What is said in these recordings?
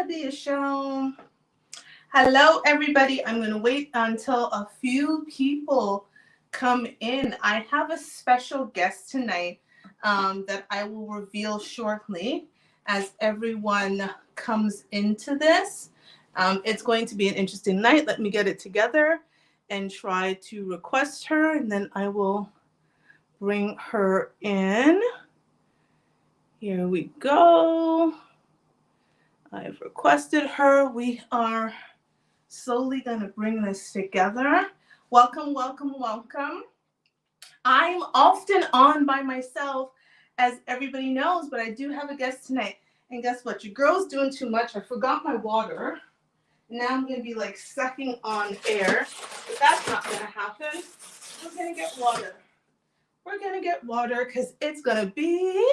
be a show. Hello, everybody. I'm going to wait until a few people come in. I have a special guest tonight that I will reveal shortly as everyone comes into this. It's going to be an interesting night. Let me get it together and try to request her, and then I will bring her in. Here we go. I've requested her. We are slowly going to bring this together. Welcome, welcome, welcome. I'm often on by myself, as everybody knows, but I do have a guest tonight. And guess what? Your girl's doing too much. I forgot my water. Now I'm going to be like sucking on air. But that's not going to happen. We're going to get water. We're going to get water because it's going to be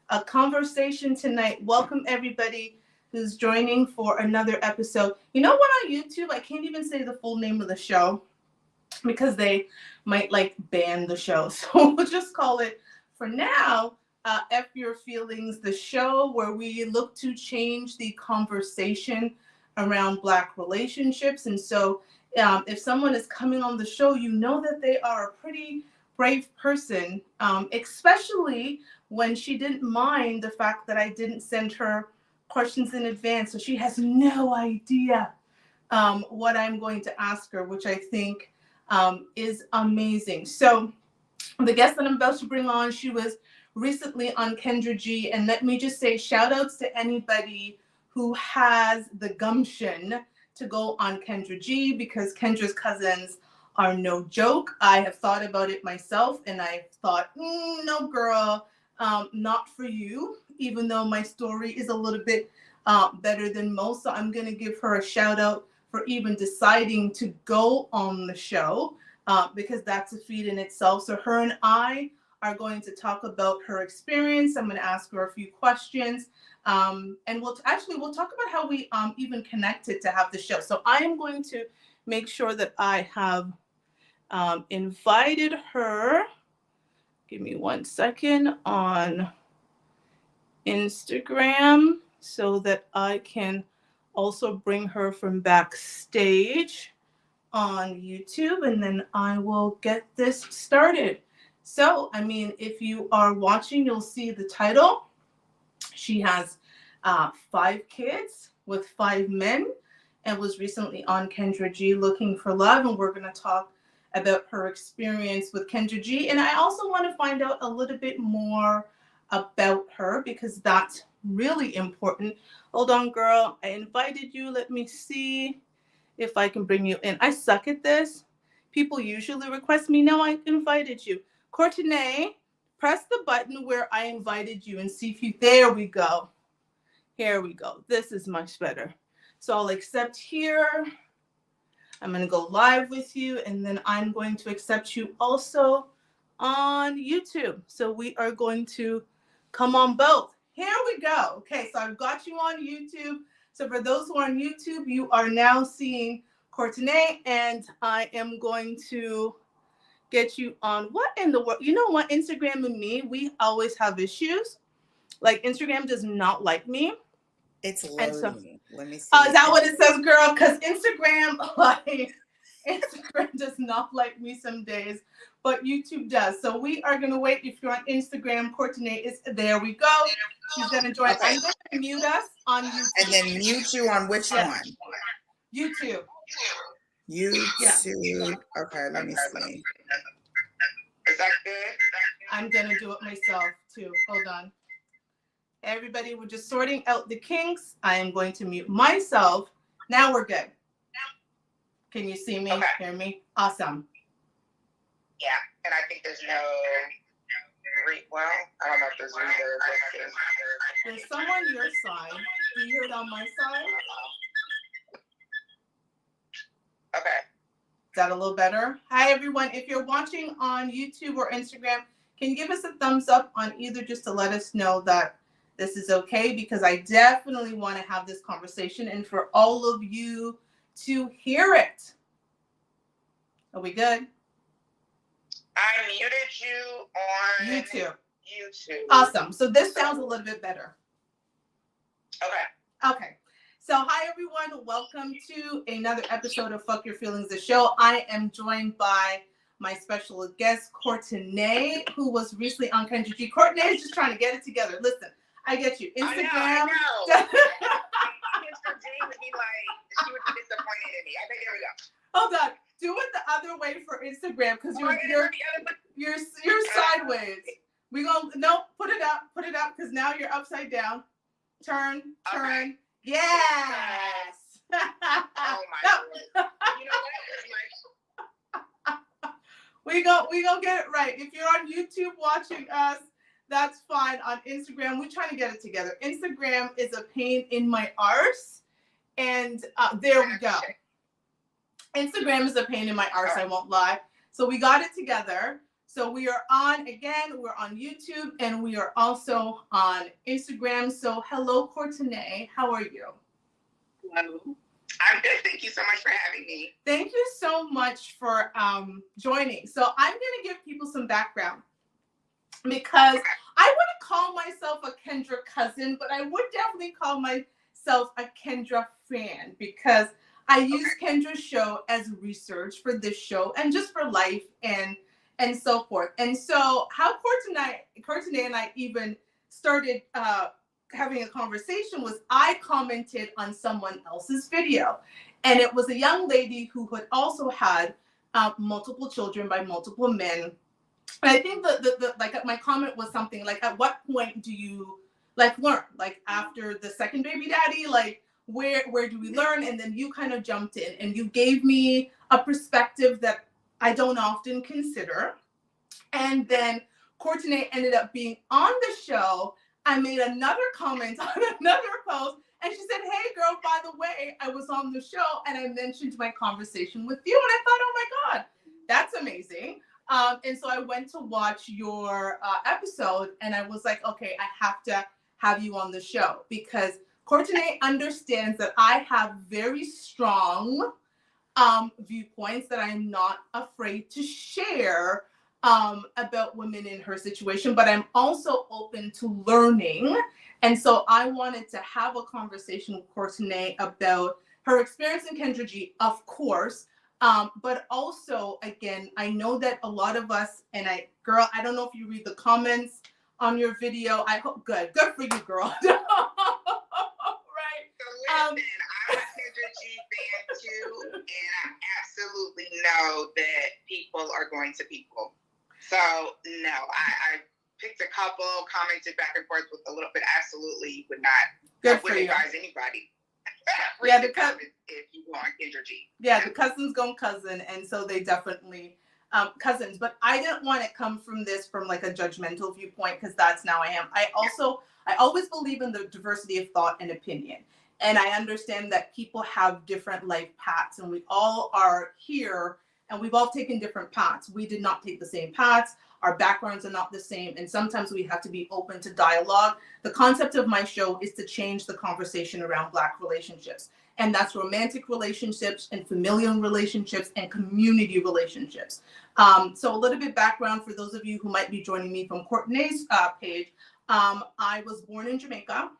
a conversation tonight. Welcome, everybody who's joining for another episode. You know what, on YouTube, I can't even say the full name of the show because they might like ban the show. So we'll just call it, for now, F Your Feelings, the show where we look to change the conversation around Black relationships. And so if someone is coming on the show, you know that they are a pretty brave person, especially when she didn't mind the fact that I didn't send her questions in advance, so she has no idea what I'm going to ask her, which I think is amazing. So the guest that I'm about to bring on, she was recently on Kendra G, and let me just say shout outs to anybody who has the gumption to go on Kendra G, because Kendra's cousins are no joke. I have thought about it myself, and I thought, no girl, not for you, even though my story is a little bit better than most. So I'm going to give her a shout out for even deciding to go on the show, because that's a feat in itself. So her and I are going to talk about her experience. I'm going to ask her a few questions. And we'll talk about how we even connected to have the show. So I am going to make sure that I have invited her. Give me 1 second on Instagram so that I can also bring her from backstage on YouTube, and then I will get this started. So, I mean, if you are watching, you'll see the title. She has 5 kids with 5 men and was recently on Kendra G looking for love, and we're going to talk about her experience with Kendra G. And I also want to find out a little bit more about her, because that's really important. Hold on, girl. I invited you. Let me see if I can bring you in. I suck at this. People usually request me. No, I invited you. Courtenay, press the button where I invited you and see if you, there we go. Here we go. This is much better. So I'll accept here. I'm going to go live with you, and then I'm going to accept you also on YouTube. So we are going to come on both. Here we go. Okay, so I've got you on YouTube. So for those who are on YouTube, you are now seeing Courtenay, and I am going to get you on, what in the world? You know what? Instagram and me, we always have issues. Like, Instagram does not like me. It's loading. So, let me see. Oh, is that what it says, girl? Because Instagram does not like me some days, but YouTube does. So we are going to wait. If you're on Instagram, Courtenay is there. We go. She's going to join. Okay. I'm going to mute us on YouTube. And then mute you on which one? YouTube. YouTube. Yeah. Okay, let me see. Is that good? I'm going to do it myself too. Hold on. Everybody, we're just sorting out the kinks. I am going to mute myself. Now we're good. Can you see me? Okay. Hear me? Awesome. Yeah, and I think there's no well, I don't know if there's reverb. There's someone your side. Do you hear it on my side? Okay. Is that a little better? Hi, everyone. If you're watching on YouTube or Instagram, can you give us a thumbs up on either, just to let us know that this is okay, because I definitely want to have this conversation and for all of you to hear it. Are we good? I muted you on YouTube. YouTube. Awesome. So this sounds a little bit better. Okay. Okay. everyone. Welcome to another episode of Fuck Your Feelings, the show. I am joined by my special guest, Courtney, who was recently on Kendra G. Courtney is just trying to get it together. Listen, I get you. Instagram. I know. Kendra G would be like, she would be disappointed in me. Okay, there we go. Hold on. Do it the other way for Instagram because you're sideways. We gonna put it up because now you're upside down. Turn. Okay. Yes. Oh my God. You know what? We gonna get it right. If you're on YouTube watching us, that's fine. On Instagram, we're trying to get it together. Instagram is a pain in my arse, and there we go. Instagram is a pain in my arse. I won't lie. So we got it together. So we are on, again, we're on YouTube and we are also on Instagram. So hello, Courtney. How are you? Hello. I'm good. Thank you so much for having me. Thank you so much for joining. So I'm going to give people some background because I wouldn't call myself a Kendra cousin, but I would definitely call myself a Kendra fan because I use Kendra's show as research for this show and just for life and so forth. And so how Courtney and I even started having a conversation was I commented on someone else's video. And it was a young lady who had also had multiple children by multiple men. And I think the like my comment was something like, at what point do you like learn? Like after the second baby daddy, like where do we learn? And then you kind of jumped in and you gave me a perspective that I don't often consider. And then Courtney ended up being on the show. I made another comment on another post and she said, hey girl, by the way, I was on the show and I mentioned my conversation with you. And I thought, oh my God, that's amazing. And so I went to watch your episode and I was like, okay, I have to have you on the show because Courtney understands that I have very strong viewpoints that I'm not afraid to share about women in her situation, but I'm also open to learning. And so I wanted to have a conversation with Courtney about her experience in Kendra G, of course, but also, again, I know that a lot of us, and I don't know if you read the comments on your video. I hope good for you, girl. Listen, I'm a Kendra G fan too, and I absolutely know that people are going to people. So no, I picked a couple, commented back and forth with a little bit. Absolutely would not. Wouldn't advise anybody. Yeah, if you go on Kendra G. Yeah, the cousins go cousin, and so they definitely cousins. But I didn't want to come from this from like a judgmental viewpoint because that's now I am. I always believe in the diversity of thought and opinion. And I understand that people have different life paths and we all are here and we've all taken different paths. We did not take the same paths. Our backgrounds are not the same. And sometimes we have to be open to dialogue. The concept of my show is to change the conversation around Black relationships. And that's romantic relationships and familial relationships and community relationships. So a little bit background for those of you who might be joining me from Courtney's page. I was born in Jamaica.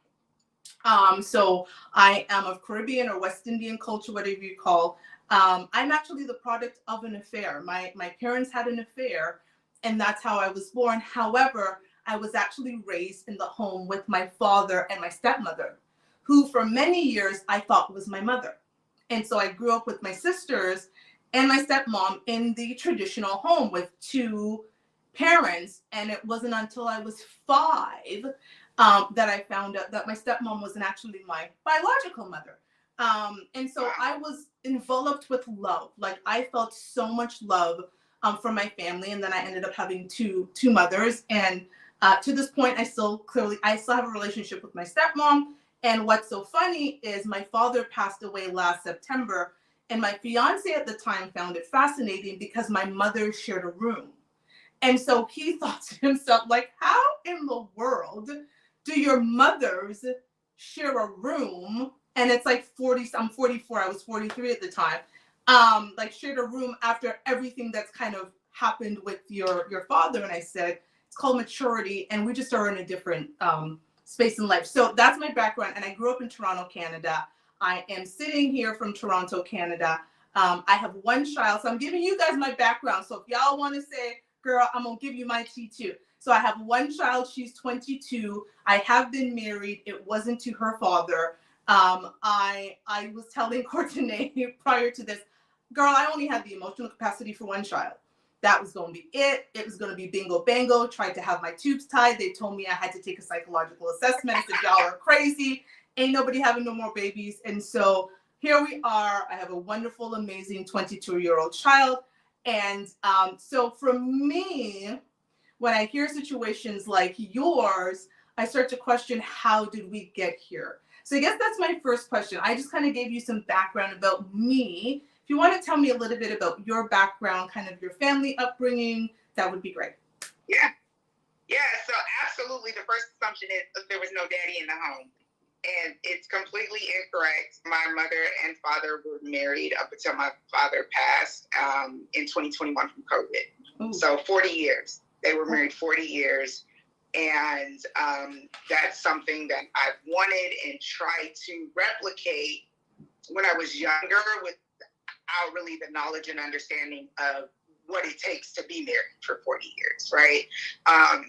So I am of Caribbean or West Indian culture, whatever you call. I'm actually the product of an affair. My parents had an affair and that's how I was born. However, I was actually raised in the home with my father and my stepmother, who for many years I thought was my mother. And so I grew up with my sisters and my stepmom in the traditional home with two parents. And it wasn't until I was 5 that I found out that my stepmom wasn't actually my biological mother. And so I was enveloped with love. Like I felt so much love from my family. And then I ended up having two mothers. And to this point, I still have a relationship with my stepmom. And what's so funny is my father passed away last September. And my fiance at the time found it fascinating because my mother shared a room. And so he thought to himself, like, how in the world do your mothers share a room? And it's like I'm 44, I was 43 at the time. Like shared a room after everything that's kind of happened with your father. And I said, it's called maturity. And we just are in a different space in life. So that's my background. And I grew up in Toronto, Canada. I am sitting here from Toronto, Canada. I have one child, so I'm giving you guys my background. So if y'all want to say, girl, I'm going to give you my tea too. So I have one child. She's 22. I have been married. It wasn't to her father. I was telling Courtney prior to this, girl, I only had the emotional capacity for one child. That was going to be it. It was going to be bingo bango. Tried to have my tubes tied. They told me I had to take a psychological assessment. I said, y'all are crazy. Ain't nobody having no more babies. And so here we are. I have a wonderful, amazing 22-year-old child. And so for me, when I hear situations like yours, I start to question, how did we get here? So I guess that's my first question. I just kind of gave you some background about me. If you want to tell me a little bit about your background, kind of your family upbringing, that would be great. Yeah. So absolutely, the first assumption is there was no daddy in the home. And it's completely incorrect. My mother and father were married up until my father passed in 2021 from COVID. Ooh. So 40 years. They were married 40 years. And that's something that I've wanted and tried to replicate when I was younger without really the knowledge and understanding of what it takes to be married for 40 years, right?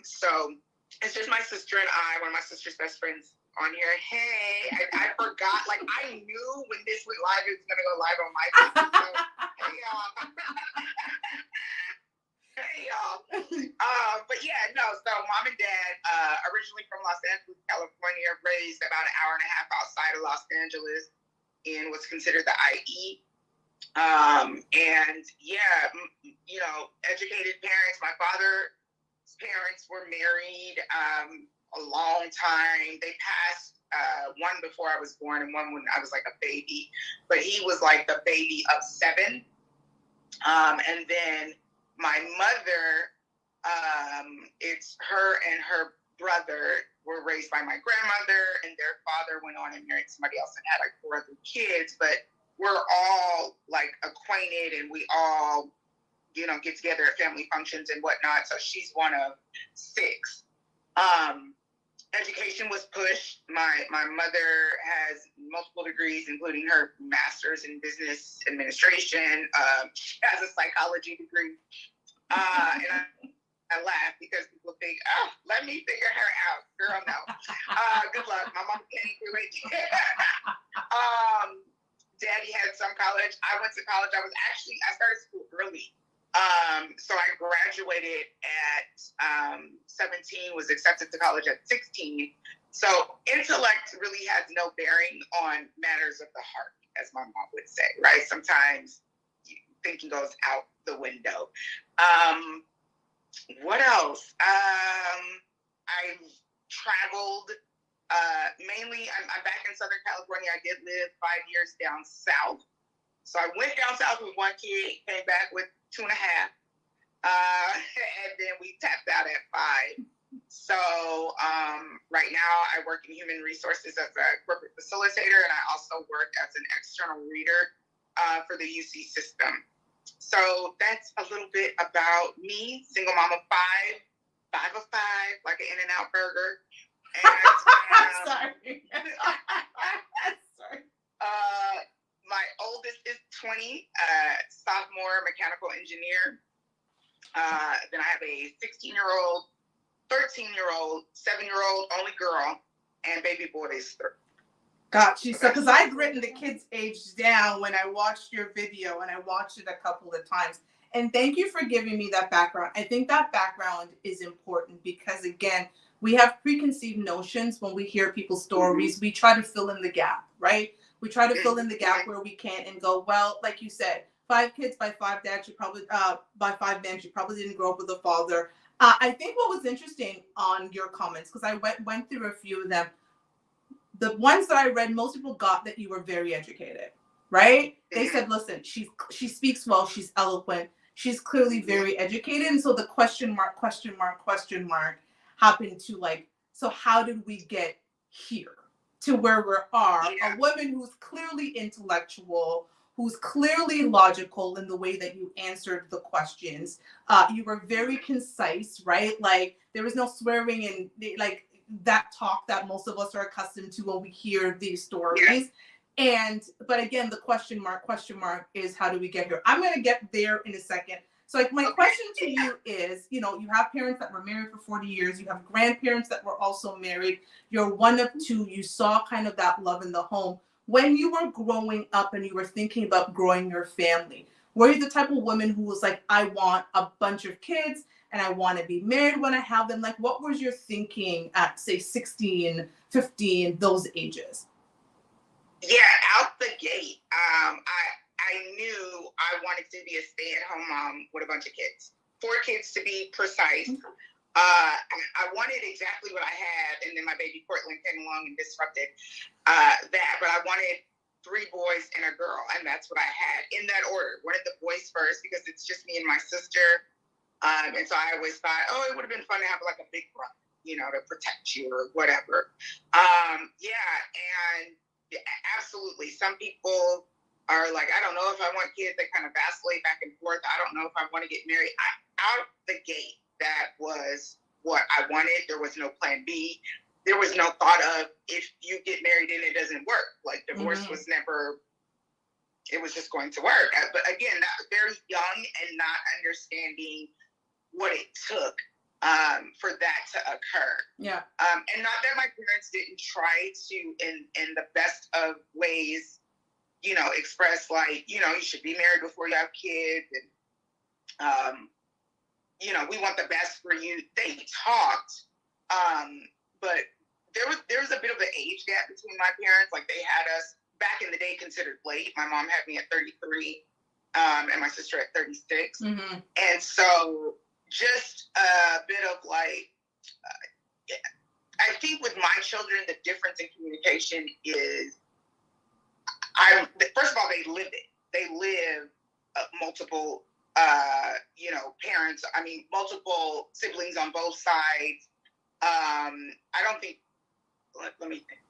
So it's just my sister and I, one of my sister's best friends on here. Hey, I forgot, like I knew when this went live, it was going to go live on my Facebook. So, hey, y'all. Hey, y'all. But yeah, no, so mom and dad, originally from Los Angeles, California, raised about an hour and a half outside of Los Angeles in what's considered the IE. And yeah, you know, educated parents. My father's parents were married a long time. They passed, one before I was born and one when I was like a baby, but he was like the baby of 7. And then my mother, it's her and her brother were raised by my grandmother, and their father went on and married somebody else and had like 4 other kids, but we're all like acquainted and we all, you know, get together at family functions and whatnot. So she's one of 6. Education was pushed. My mother has multiple degrees, including her master's in business administration. She has a psychology degree. And I laugh because people think, oh, let me figure her out. Girl, no. Good luck. My mom can't do it. Daddy had some college. I went to college. I started school early. So I graduated at 17, was accepted to college at 16. So intellect really has no bearing on matters of the heart, as my mom would say, right? Sometimes thinking goes out the window. What else? I traveled. Mainly, I'm back in Southern California. I did live 5 years down south. So I went down south with 1 kid, came back with 2.5. And then we tapped out at 5. So right now I work in human resources as a corporate facilitator, and I also work as an external reader for the UC system. So that's a little bit about me, single mom of 5 of 5, like an In-N-Out burger. And, sorry. Sorry. My oldest is 20, sophomore mechanical engineer. Then I have a 16-year-old, 13-year-old, 7-year-old, only girl, and baby boy is 3. Got you. So, because I'd written the kids' age down when I watched your video, and I watched it a couple of times. And thank you for giving me that background. I think that background is important because, again, we have preconceived notions when we hear people's stories. Mm-hmm. We try to fill in the gap, right? We try to fill in the gap where we can and go, well, like you said, 5 kids by 5 dads, you probably, by 5 men, you probably didn't grow up with a father. I think what was interesting on your comments, because I went through a few of them, the ones that I read, most people got that you were very educated, right? They said, listen, she speaks well, she's eloquent, she's clearly very educated. And so the question mark happened to like, so how did we get here to where we are? Yeah. A woman who's clearly intellectual, who's clearly logical in the way that you answered the questions. You were very concise, right? Like there was no swearing and like that talk that most of us are accustomed to when we hear these stories. But again, the question mark is, how do we get here? I'm going to get there in a second. So like my question to you is, you know, you have parents that were married for 40 years. You have grandparents that were also married. You're one of two. You saw kind of that love in the home. When you were growing up and you were thinking about growing your family, were you the type of woman who was like, I want a bunch of kids and I want to be married when I have them? Like, what was your thinking at, say, 16, 15, those ages? Yeah, out the gate, I knew I wanted to be a stay-at-home mom with a bunch of kids. 4 kids to be precise. I wanted exactly what I had, and then my baby Portland came along and disrupted that. But I wanted 3 boys and a girl, and that's what I had in that order. Wanted the boys first because it's just me and my sister, and so I always thought, oh, it would have been fun to have like a big brother, you know, to protect you or whatever. And absolutely, some people are like, I don't know if I want kids. They kind of vacillate back and forth. I don't know if I want to get married. Out the gate, that was what I wanted. There was no plan B. There was no thought of, if you get married and it doesn't work. Like, divorce was never, it was just going to work. But again, very young and not understanding what it took for that to occur. Yeah. And not that my parents didn't try to, in the best of ways, you know, express like, you know, you should be married before you have kids, and you know, we want the best for you. They talked, but there was a bit of an age gap between my parents. Like, they had us back in the day considered late. My mom had me at 33, and my sister at 36, and so just a bit of like, I think with my children, the difference in communication is, first of all, they live it. They live multiple, you know, parents. I mean, multiple siblings on both sides. I don't think, let me think.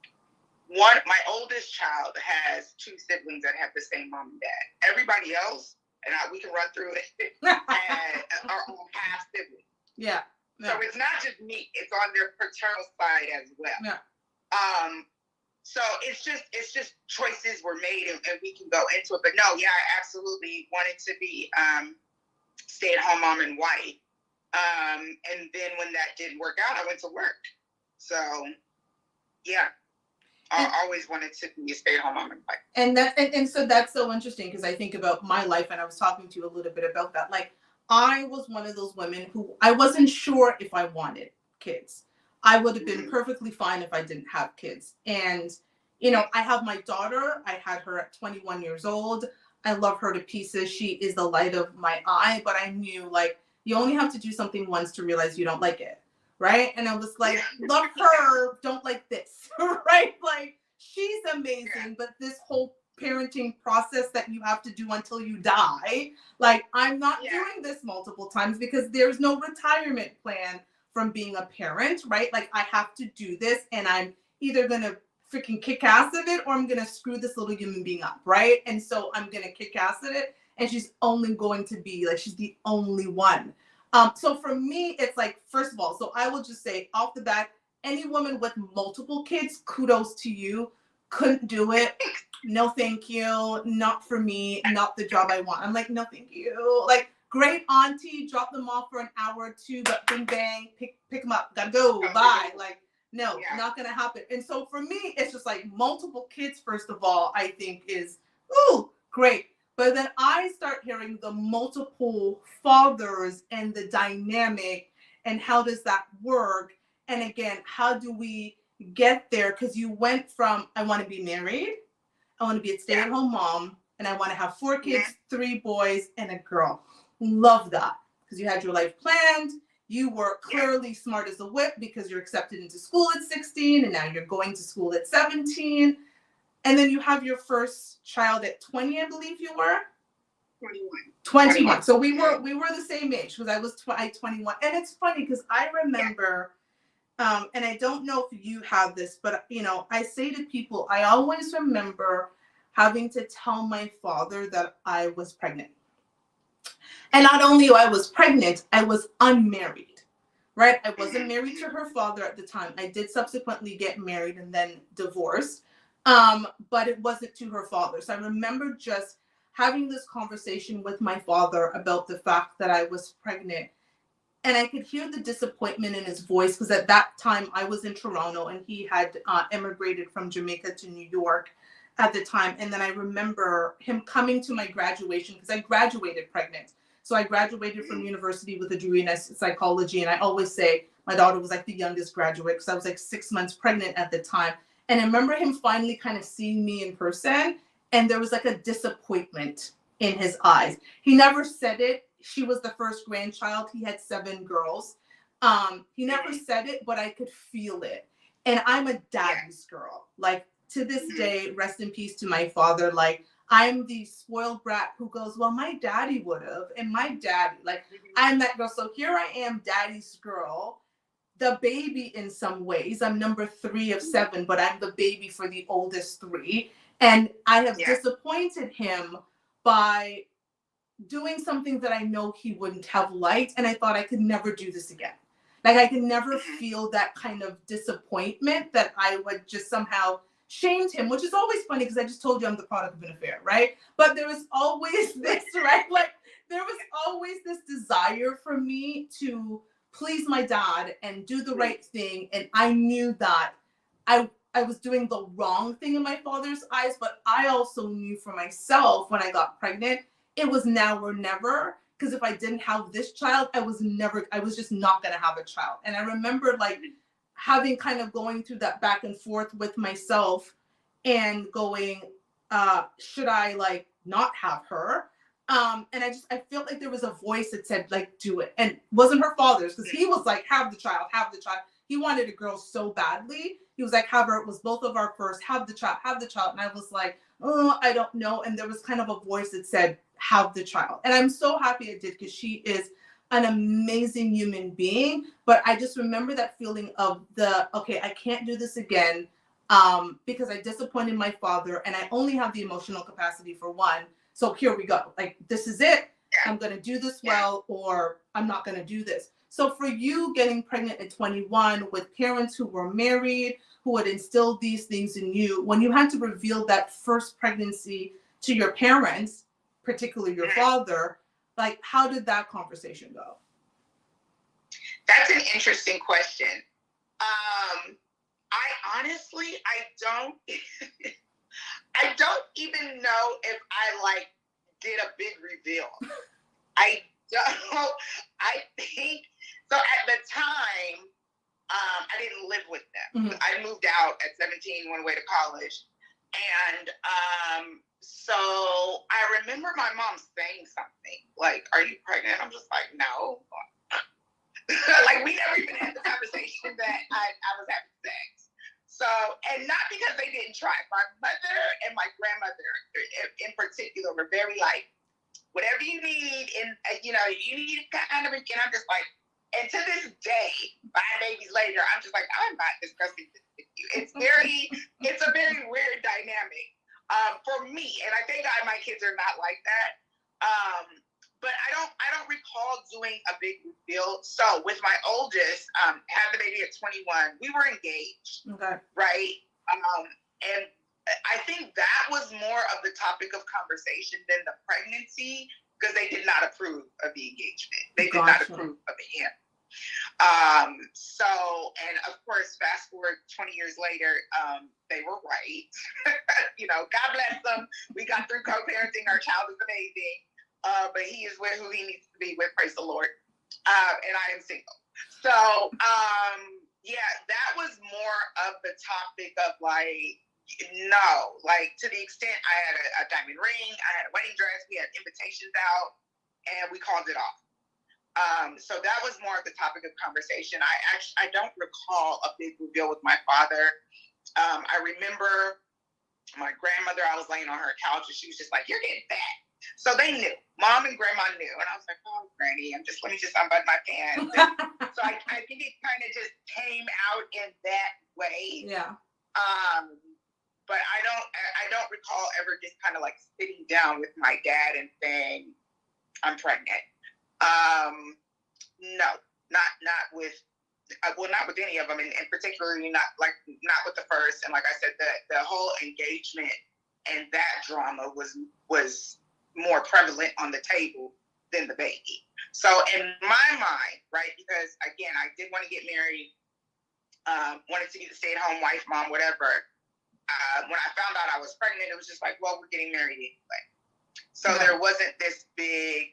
My oldest child has 2 siblings that have the same mom and dad. Everybody else, and we can run through it, are all half siblings. Yeah. So it's not just me, it's on their paternal side as well. Yeah. So it's just choices were made, and we can go into it. But no, yeah, I absolutely wanted to be stay-at-home mom and wife. And then when that didn't work out, I went to work. So yeah, I always wanted to be a stay-at-home mom and wife. And so that's so interesting, because I think about my life, and I was talking to you a little bit about that. Like, I was one of those women who I wasn't sure if I wanted kids. I would have been perfectly fine if I didn't have kids. And, you know, I have my daughter. I had her at 21 years old. I love her to pieces. She is the light of my eye. But I knew, like, you only have to do something once to realize you don't like it. Right. And I was like, love her, don't like this. Right. Like, she's amazing. But this whole parenting process that you have to do until you die, like, I'm not doing this multiple times, because there's no retirement plan from being a parent, right? Like, I have to do this, and I'm either gonna freaking kick ass at it, or I'm gonna screw this little human being up, right? And so I'm gonna kick ass at it, and she's only going to be like, she's the only one. So for me, it's like, first of all, so I will just say off the bat, any woman with multiple kids, kudos to you. Couldn't do it. No, thank you. Not for me. Not the job I want. I'm like, no, thank you. Like, great auntie, drop them off for an hour or 2, but bing bang, pick them up, gotta go, bye. Like, no, not gonna happen. And so for me, it's just like, multiple kids, first of all, I think is, ooh, great. But then I start hearing the multiple fathers and the dynamic, and how does that work? And again, how do we get there? Because you went from, I want to be married, I want to be a stay-at-home mom, and I want to have 4 kids, 3 boys, and a girl. Love that, because you had your life planned. You were clearly smart as a whip, because you're accepted into school at 16, and now you're going to school at 17. And then you have your first child at 20, I believe you were? 21. So we were the same age, because I was 21. And it's funny, because I remember, and I don't know if you have this, but, you know, I say to people, I always remember having to tell my father that I was pregnant. And not only I was pregnant, I was unmarried, right? I wasn't married to her father at the time. I did subsequently get married and then divorced. But it wasn't to her father. So I remember just having this conversation with my father about the fact that I was pregnant. And I could hear the disappointment in his voice because at that time I was in Toronto and he had immigrated from Jamaica to New York at the time. And then I remember him coming to my graduation because I graduated pregnant. So I graduated from university with a degree in psychology. And I always say my daughter was like the youngest graduate because I was like 6 months pregnant at the time. And I remember him finally kind of seeing me in person. And there was like a disappointment in his eyes. He never said it. She was the first grandchild. He had 7 girls. He never said it, but I could feel it. And I'm a daddy's girl. Like to this day, rest in peace to my father. Like I'm the spoiled brat who goes, well, my daddy would have. And my daddy, like I'm that girl. So here I am, daddy's girl, the baby in some ways. I'm number 3 of 7, but I'm the baby for the oldest 3. And I have disappointed him by doing something that I know he wouldn't have liked. And I thought I could never do this again. Like I could never feel that kind of disappointment that I would just somehow shamed him, which is always funny because I just told you I'm the product of an affair, right? But there was always this, right? Like there was always this desire for me to please my dad and do the right thing. And I knew that I was doing the wrong thing in my father's eyes, but I also knew for myself when I got pregnant, it was now or never. Because if I didn't have this child, I was just not going to have a child. And I remember like having kind of going through that back and forth with myself and going, should I like not have her? And I felt like there was a voice that said like, do it. And it wasn't her father's because he was like, have the child. He wanted a girl so badly. He was like, have her. It was both of our first, have the child. And I was like, oh, I don't know. And there was kind of a voice that said, have the child. And I'm so happy I did because she is an amazing human being. But I just remember that feeling of okay, I can't do this again because I disappointed my father and I only have the emotional capacity for one. So here we go. Like, this is it. I'm going to do this well, or I'm not going to do this. So for you getting pregnant at 21 with parents who were married, who had instilled these things in you, when you had to reveal that first pregnancy to your parents, particularly your father, like how did that conversation go? That's an interesting question. I honestly, I don't even know if I like did a big reveal. I think so. At the time, I didn't live with them. Mm-hmm. I moved out at 17, went away to college, and so I remember my mom saying something like, "Are you pregnant?" I'm just like, "No." Like we never even had the conversation that I was having sex. So, and not because they didn't try. My mother and my grandmother, in particular, were very like, whatever you need, and you need kind of. And I'm just like, and to this day, 5 babies later, I'm just like, I'm not discussing this with you. It's a very weird dynamic for me, and I think my kids are not like that. But I don't recall doing a big reveal. So with my oldest, had the baby at 21, we were engaged, right? And I think that was more of the topic of conversation than the pregnancy because they did not approve of the engagement. They did not approve of him. So, and of course, fast forward 20 years later, they were right. God bless them. We got through co-parenting. Our child is amazing. But he is with who he needs to be with, praise the Lord. And I am single. So, that was more of the topic of like, no, like to the extent I had a diamond ring, I had a wedding dress, we had invitations out, and we called it off. So that was more of the topic of conversation. I don't recall a big reveal with my father. I remember my grandmother, I was laying on her couch and she was just like, "You're getting fat." So they knew. Mom and grandma knew. And I was like, "Oh, Granny, let me just unbutton my pants." So I think it kind of just came out in that way. Yeah. But I don't recall ever just kind of like sitting down with my dad and saying, "I'm pregnant." No, not with well, not with any of them, and particularly not with the first. And like I said, the whole engagement and that drama was more prevalent on the table than the baby. So in my mind, right, because again, I did want to get married, wanted to be the stay-at-home wife, mom, whatever. When I found out I was pregnant, it was just like, well, we're getting married anyway. So there wasn't this big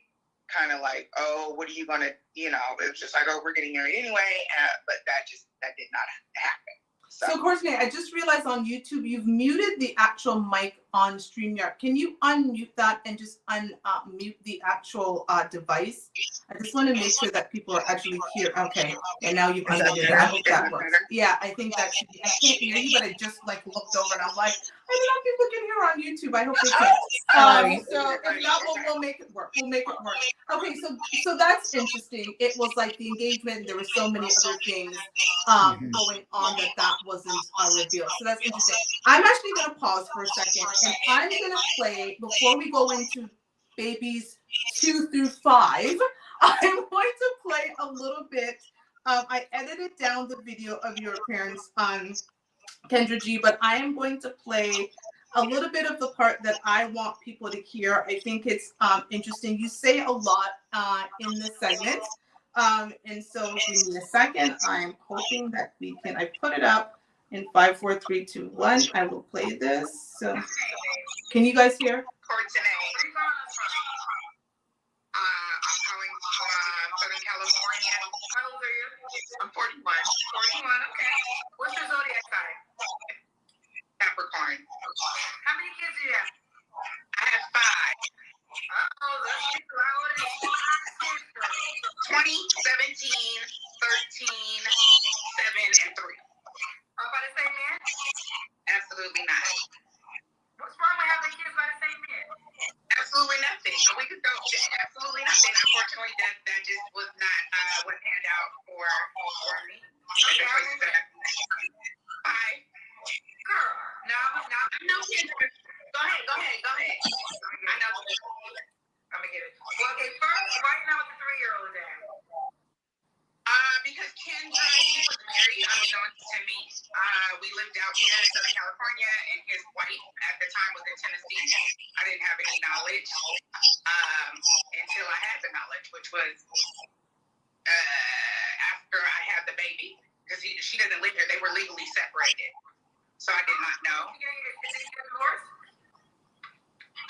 kind of like, oh, what are you going to, it was just like, oh, we're getting married anyway. But that did not happen. So Courtney, I just realized on YouTube, you've muted the actual mic on StreamYard. Can you unmute that and just unmute the actual device? I just want to make sure that people are actually here. Okay, and now you've unmuted it. I hope that works. Yeah, I think that should be. I can't hear you, but I just looked over and I'm like, I don't know if people can hear on YouTube. I hope they can. So if not, we'll make it work. We'll make it work. Okay, so that's interesting. It was like the engagement. There were so many other things going on that wasn't revealed. So that's interesting. I'm actually going to pause for a second, and I'm going to play, before we go into babies 2 through 5, I'm going to play a little bit. I edited down the video of your appearance on Kendra G, but I am going to play a little bit of the part that I want people to hear. I think it's interesting. You say a lot in this segment. And so give me a second. I'm hoping that we can, I put it up in 5, 4, 3, 2, 1. I will play this. So can you guys hear? I'm calling from Southern California. How old are you? I'm 41. 41, okay. What's your zodiac sign? Capricorn. How many kids do you have? I have 5. Oh, that's how old is it? 20, 17, 13, 7, and 3. All by the same man? Absolutely not. What's wrong with having kids by the same man? Absolutely nothing. We could go absolutely nothing. Unfortunately, that just was not what panned out for me. Okay, 5. Girl, now no kids. Go ahead. I know. I'm gonna get it. Well, okay, first, right now with the 3-year-old dad. Because Kendra, he was married, unbeknownst to me. We lived out here in Southern California, and his wife at the time was in Tennessee. I didn't have any knowledge until I had the knowledge, which was after I had the baby, because she doesn't live here. They were legally separated, so I did not know. Did he get divorced?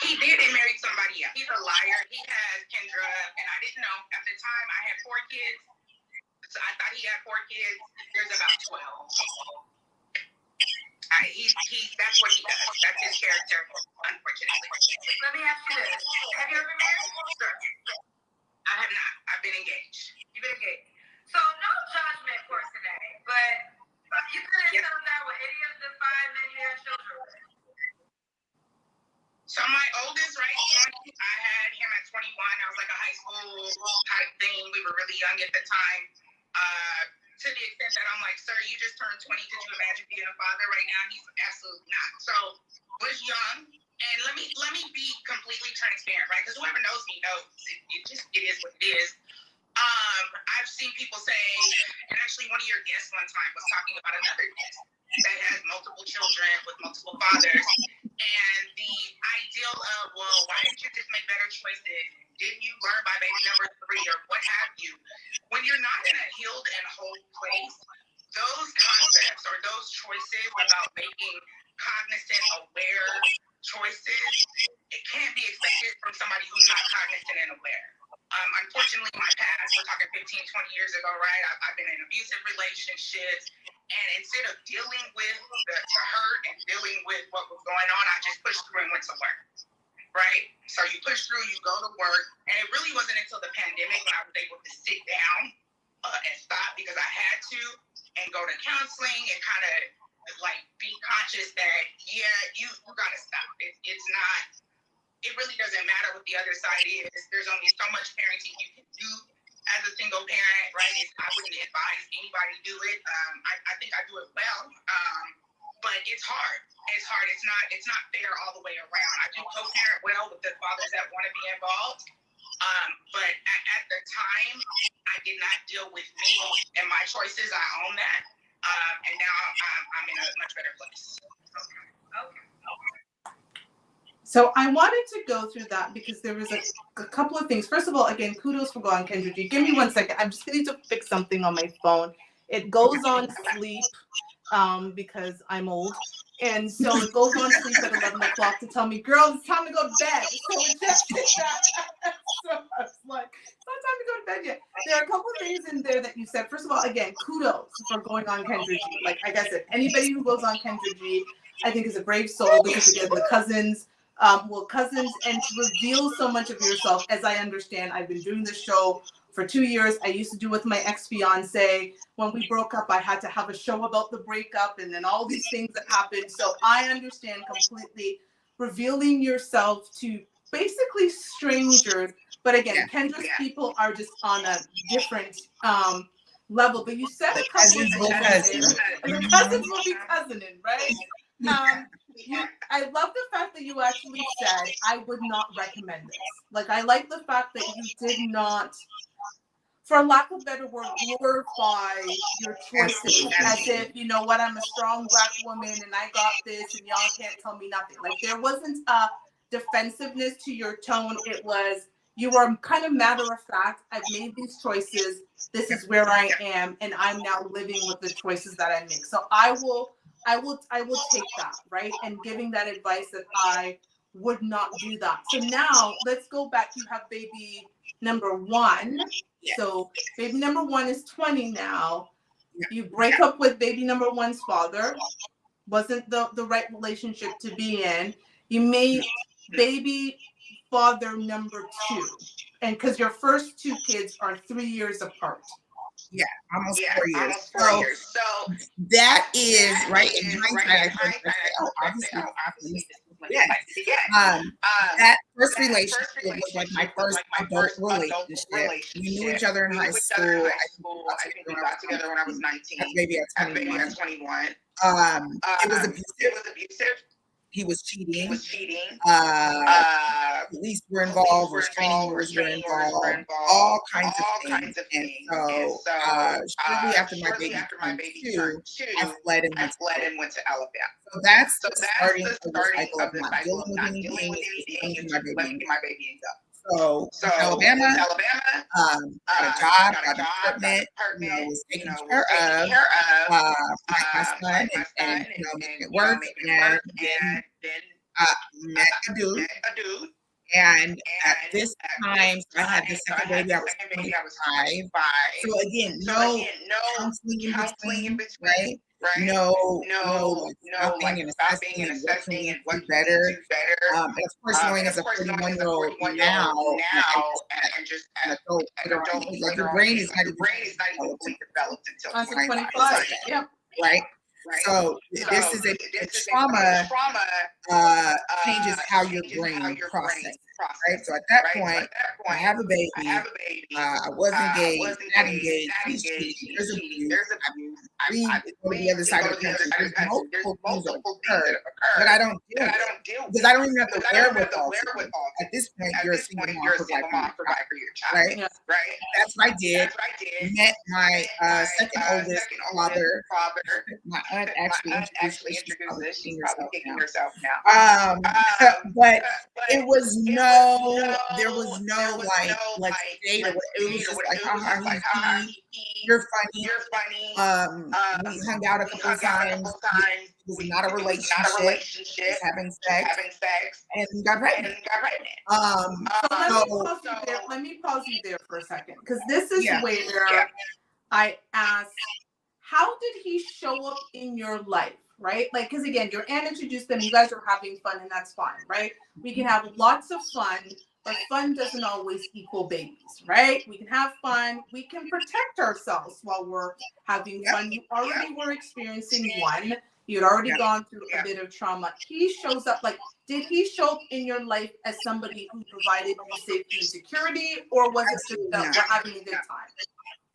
He did and married somebody else. He's a liar. He has Kendra, and I didn't know. At the time, I had 4 kids. So I thought he had 4 kids. There's about 12. That's what he does. That's his character, unfortunately. Let me ask you this. Have you ever been married? Sure. I have not. I've been engaged. You've been engaged. So no judgment for today, but you couldn't settle down with any of the 5 men you had children with. So my oldest, right, 20, I had him at 21. I was like a high school type thing. We were really young at the time. To the extent that I'm like, sir, you just turned 20. Could you imagine being a father right now? He's absolutely not. So was young, and let me be completely transparent, right? Because whoever knows me knows it is what it is. I've seen people say, and actually one of your guests one time was talking about another guest that has multiple children with multiple fathers, and the ideal of, well, why didn't you just make better choices? Didn't you learn by baby number 3 or what have you? When you're not in a healed and whole place, those concepts or those choices about making cognizant, aware choices, it can't be expected from somebody who's not cognizant and aware. Unfortunately, my past, we're talking 15, 20 years ago, right? I've been in abusive relationships, and instead of dealing with the hurt and dealing with what was going on, I just pushed through and went to work. Right? So you push through, you go to work, and it really wasn't until the pandemic when I was able to sit down and stop because I had to, and go to counseling and kind of like be conscious that, yeah, you gotta stop. It's not, it really doesn't matter what the other side is. There's only so much parenting you can do as a single parent, right? I wouldn't advise anybody to do it. I think I do it well. But it's hard. It's hard. It's not fair all the way around. I do co-parent well with the fathers that want to be involved. But at the time, I did not deal with me and my choices. I own that. And now I'm in a much better place. Okay. So I wanted to go through that because there was a couple of things. First of all, again, kudos for going on Kendra G. Give me 1 second. I'm just going to fix something on my phone. It goes on sleep because I'm old. And so it goes on sleep at 11 o'clock to tell me, girl, it's time to go to bed. So it just did that. So I was like, it's not time to go to bed yet. There are a couple of things in there that you said. First of all, again, kudos for going on Kendra G. Like I said, anybody who goes on Kendra G, I think is a brave soul because again, the cousins, and to reveal so much of yourself. As I understand, I've been doing this show for 2 years. I used to do with my ex-fiance. When we broke up, I had to have a show about the breakup and then all these things that happened. So I understand completely revealing yourself to basically strangers. But again, Kendra's people are just on a different level. But you said a couple of things there. Your cousins will be cousining, right? I love the fact that you actually said, I would not recommend this. Like, I like the fact that you did not, for lack of a better word, glorify your choices as if, you know what, I'm a strong Black woman and I got this and y'all can't tell me nothing. Like, there wasn't a defensiveness to your tone. It was, you were kind of matter of fact, I've made these choices. This is where I am. And I'm now living with the choices that I make. So I will take that, right? And giving that advice that I would not do that. So now let's go back. You have baby number 1. So baby number 1 is 20 now. You break up with baby number 1's father. Wasn't the right relationship to be in. You made baby father number 2. And because your first 2 kids are 3 years apart. Yeah, almost 4 years. So that is right in hindsight. That first relationship was like my first adult relationship. We knew each other in high school. I think we got together when I was 19. Maybe at 21. It was abusive. He was cheating. Police were involved, restraining orders were involved, all kinds of things. And so, shortly after my baby turned 2, I fled and went to Alabama. So that's the starting of the cycle of not dealing with anything, letting my baby end up. So Alabama, got a job, got an apartment, was taken care of my son and making it work, and then met a dude. And at this time, I had the second baby, I was 25. So again, no counseling in between, right? No, stopping and assessing and what can we do better. And of course, knowing as a 41-year-old now, and just an adult, like your brain is not even fully developed until 25. Yeah. Right? So this is a trauma changes how your brain processes. Right? So at that point, I have a baby. I was engaged, not engaged. There's abuse. On the other side of the country, there's multiple things that occur that I don't deal with because I don't even have the wherewithal. At this point, you're a single mom provide for your child. Right? That's what I did. Met my second oldest father. My aunt actually introduced this. She's probably kicking herself now. But it was there was no like let's date or it was just like haha you're funny. We hung out a couple times. It was not a relationship. Just having sex and got pregnant. So let me pause you there for a second because this is where I asked, how did he show up in your life? Right? Like, because again, your aunt introduced them, you guys are having fun, and that's fine, right? We can have lots of fun, but fun doesn't always equal babies, right? We can have fun, we can protect ourselves while we're having fun. You already were experiencing one, you'd already gone through a bit of trauma. He shows up, like, did he show up in your life as somebody who provided you safety and security, or was it just that we're having a good time?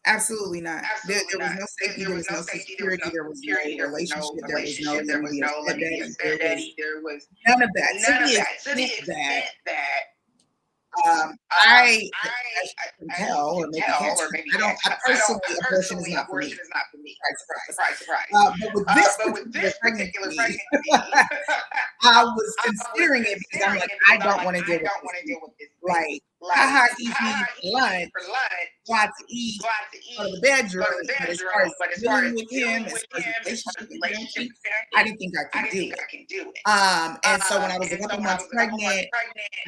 Absolutely not. There was no safety. There was no security. There was no relationship. There was no there was none of that. To the extent that I can tell, or maybe can't. I personally, abortion is not for me. Surprise. But with this particular pregnancy, I was considering it because I'm like, I don't want to deal with this. Like, haha, eat lunch, go out to eat, go to the bedroom. But as far as dealing with him, as far as relationship, I didn't think I could do it. And so when I was a couple months pregnant,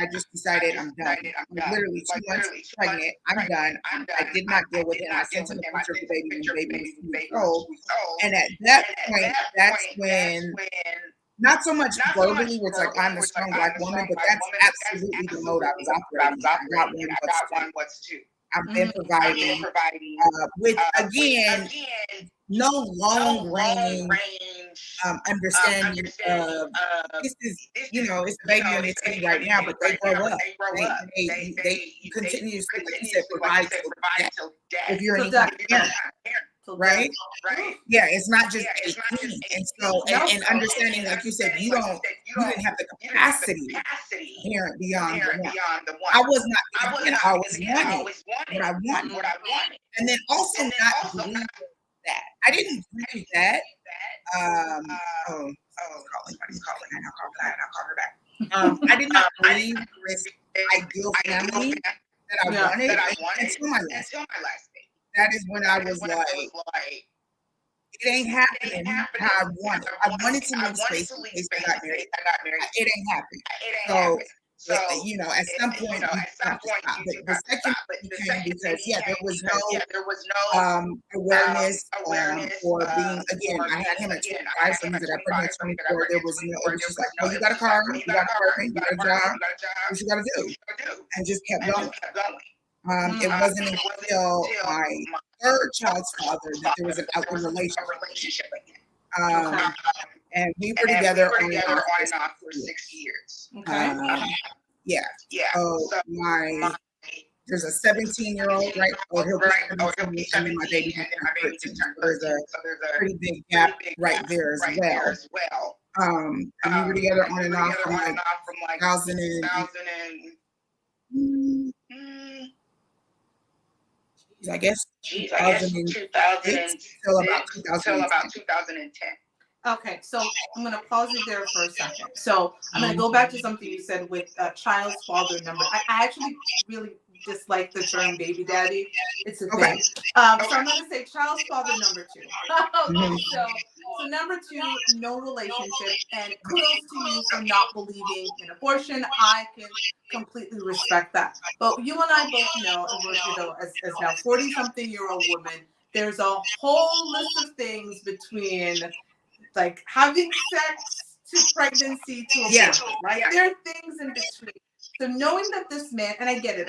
I just decided I'm done. I'm literally 2 months pregnant. I'm done. I did not deal with it. I sent him a picture of the baby when the baby was 2 weeks old. And at that point, that's when, not so much verbally, where it's like I'm a strong Black woman, but that's absolutely the mode I was operating. I got one, what's two. I've been providing, with again, no long range understanding of this is, it's a baby on your titty right now, but they grow up. They continuously, like you said, provide till death. If you're an parent, right? Yeah, it's not just a clean. And so, and understanding, like you said, you didn't have the capacity to parent beyond the one. I was not, I always wanted what I wanted. And then also not believing that. I didn't believe that. Somebody's calling. I'll call her back. I did not believe this ideal family that I wanted until my last day. That is when I was like, it ain't happening how I wanted. I wanted to make space in case I got married. It ain't happening. So, at some point, the second became because, there was no awareness or being, again, I had him at 25, so he's at pregnant at 24. There was no, it was just like, well, you got a car, you got an apartment, you got a job, what you got to do? And just kept going. It wasn't until my third child's father that there was an outward relationship again. And we were together on and off for 6 years. Okay. So there's a 17-year-old, right? He'll be 17, and then my baby just turned 13. So there's a pretty big gap right there as well. And we were together on and off from like 2000 and I guess 2006 till about 2010. Okay, so I'm going to pause it there for a second. So I'm going to go back to something you said with child's father number. I actually really dislike the term baby daddy. It's a thing. So I'm going to say child's father number 2. Okay, so number 2, no relationship. And kudos to you for not believing in abortion. I can completely respect that. But you and I both know, and we're, as now 40-something-year-old women, there's a whole list of things between like having sex to pregnancy to abortion, right? There are things in between. So knowing that this man, and I get it,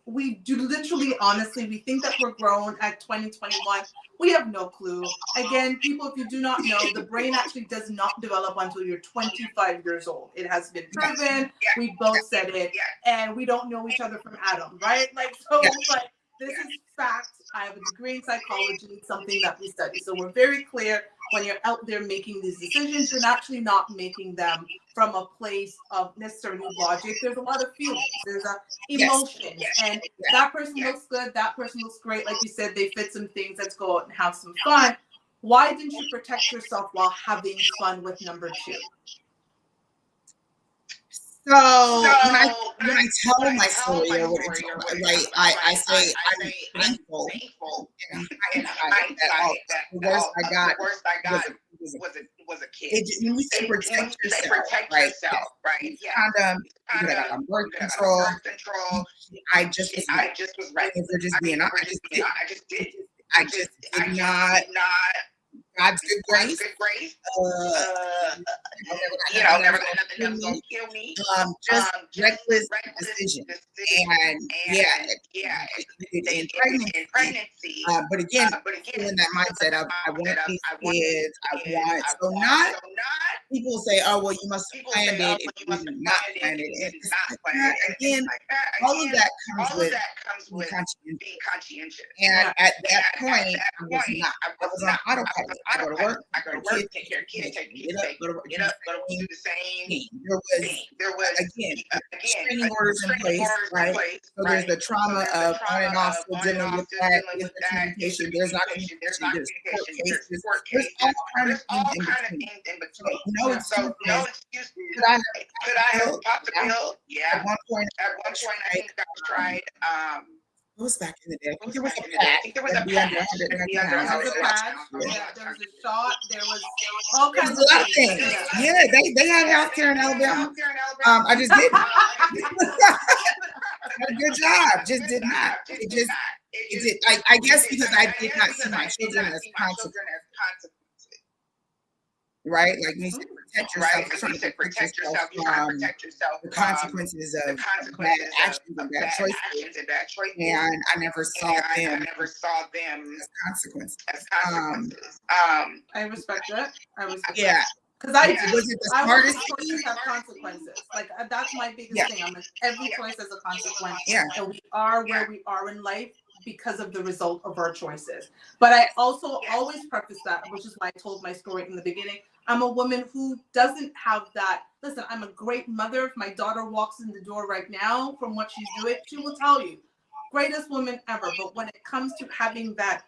we do literally, honestly, we think that we're grown at 2021. We have no clue. Again, people, if you do not know, the brain actually does not develop until you're 25 years old. It has been proven. We both said it, and we don't know each other from Adam, right? Like, so, but this is fact. I have a degree in psychology. It's something that we study. So we're very clear when you're out there making these decisions, you're actually not making them from a place of necessarily logic. There's a lot of feelings. There's emotions. And that person looks good. That person looks great. Like you said, they fit some things. Let's go out and have some fun. Why didn't you protect yourself while having fun with number 2? So when I tell my story, or I say I'm thankful. And the worst I got was a kid. When you say protect yourself, right? Condom, you got on birth control. I just was right. If we're just being honest, I just did not. God's good grace. Never got nothing that was gonna kill me. Just reckless decision. And in pregnancy. But again, in that mindset of I want these kids. So not people say, oh well, you must have planned it if you did not plan it. Again, all of that comes with being conscientious. And at that point, I was not. I was on autopilot. I go to work, take care of kids, take get up, go to work, do the same thing. thing. There was Again, restraining orders in place, right? So there's the trauma of on and off, still dealing with that, is there communication, there's not communication, there's court cases, there's all kind of things in between. No excuse. Could I have popped the pill? Yeah. At one point, I think I tried. It was back in the day. I think there was a patch. There was a patch. There was a shot. There was all kinds of things. Yeah, they had healthcare in Alabama. I just didn't. Had a good job. Just did not. It did. I guess because I did not see my children as consequences. Right? Like, you need to protect yourself. Trying to protect yourself from the consequences of bad actions and bad choices. And I never saw them as consequences. I respect that. Yeah. Because I was it the smartest thing? Have consequences. Like, that's my biggest thing. Every choice has a consequence. Yeah. And we are where we are in life because of the result of our choices. But I also always preface that, which is why I told my story in the beginning. I'm a woman who doesn't have that. Listen, I'm a great mother. If my daughter walks in the door right now from what she's doing, she will tell you, greatest woman ever. But when it comes to having that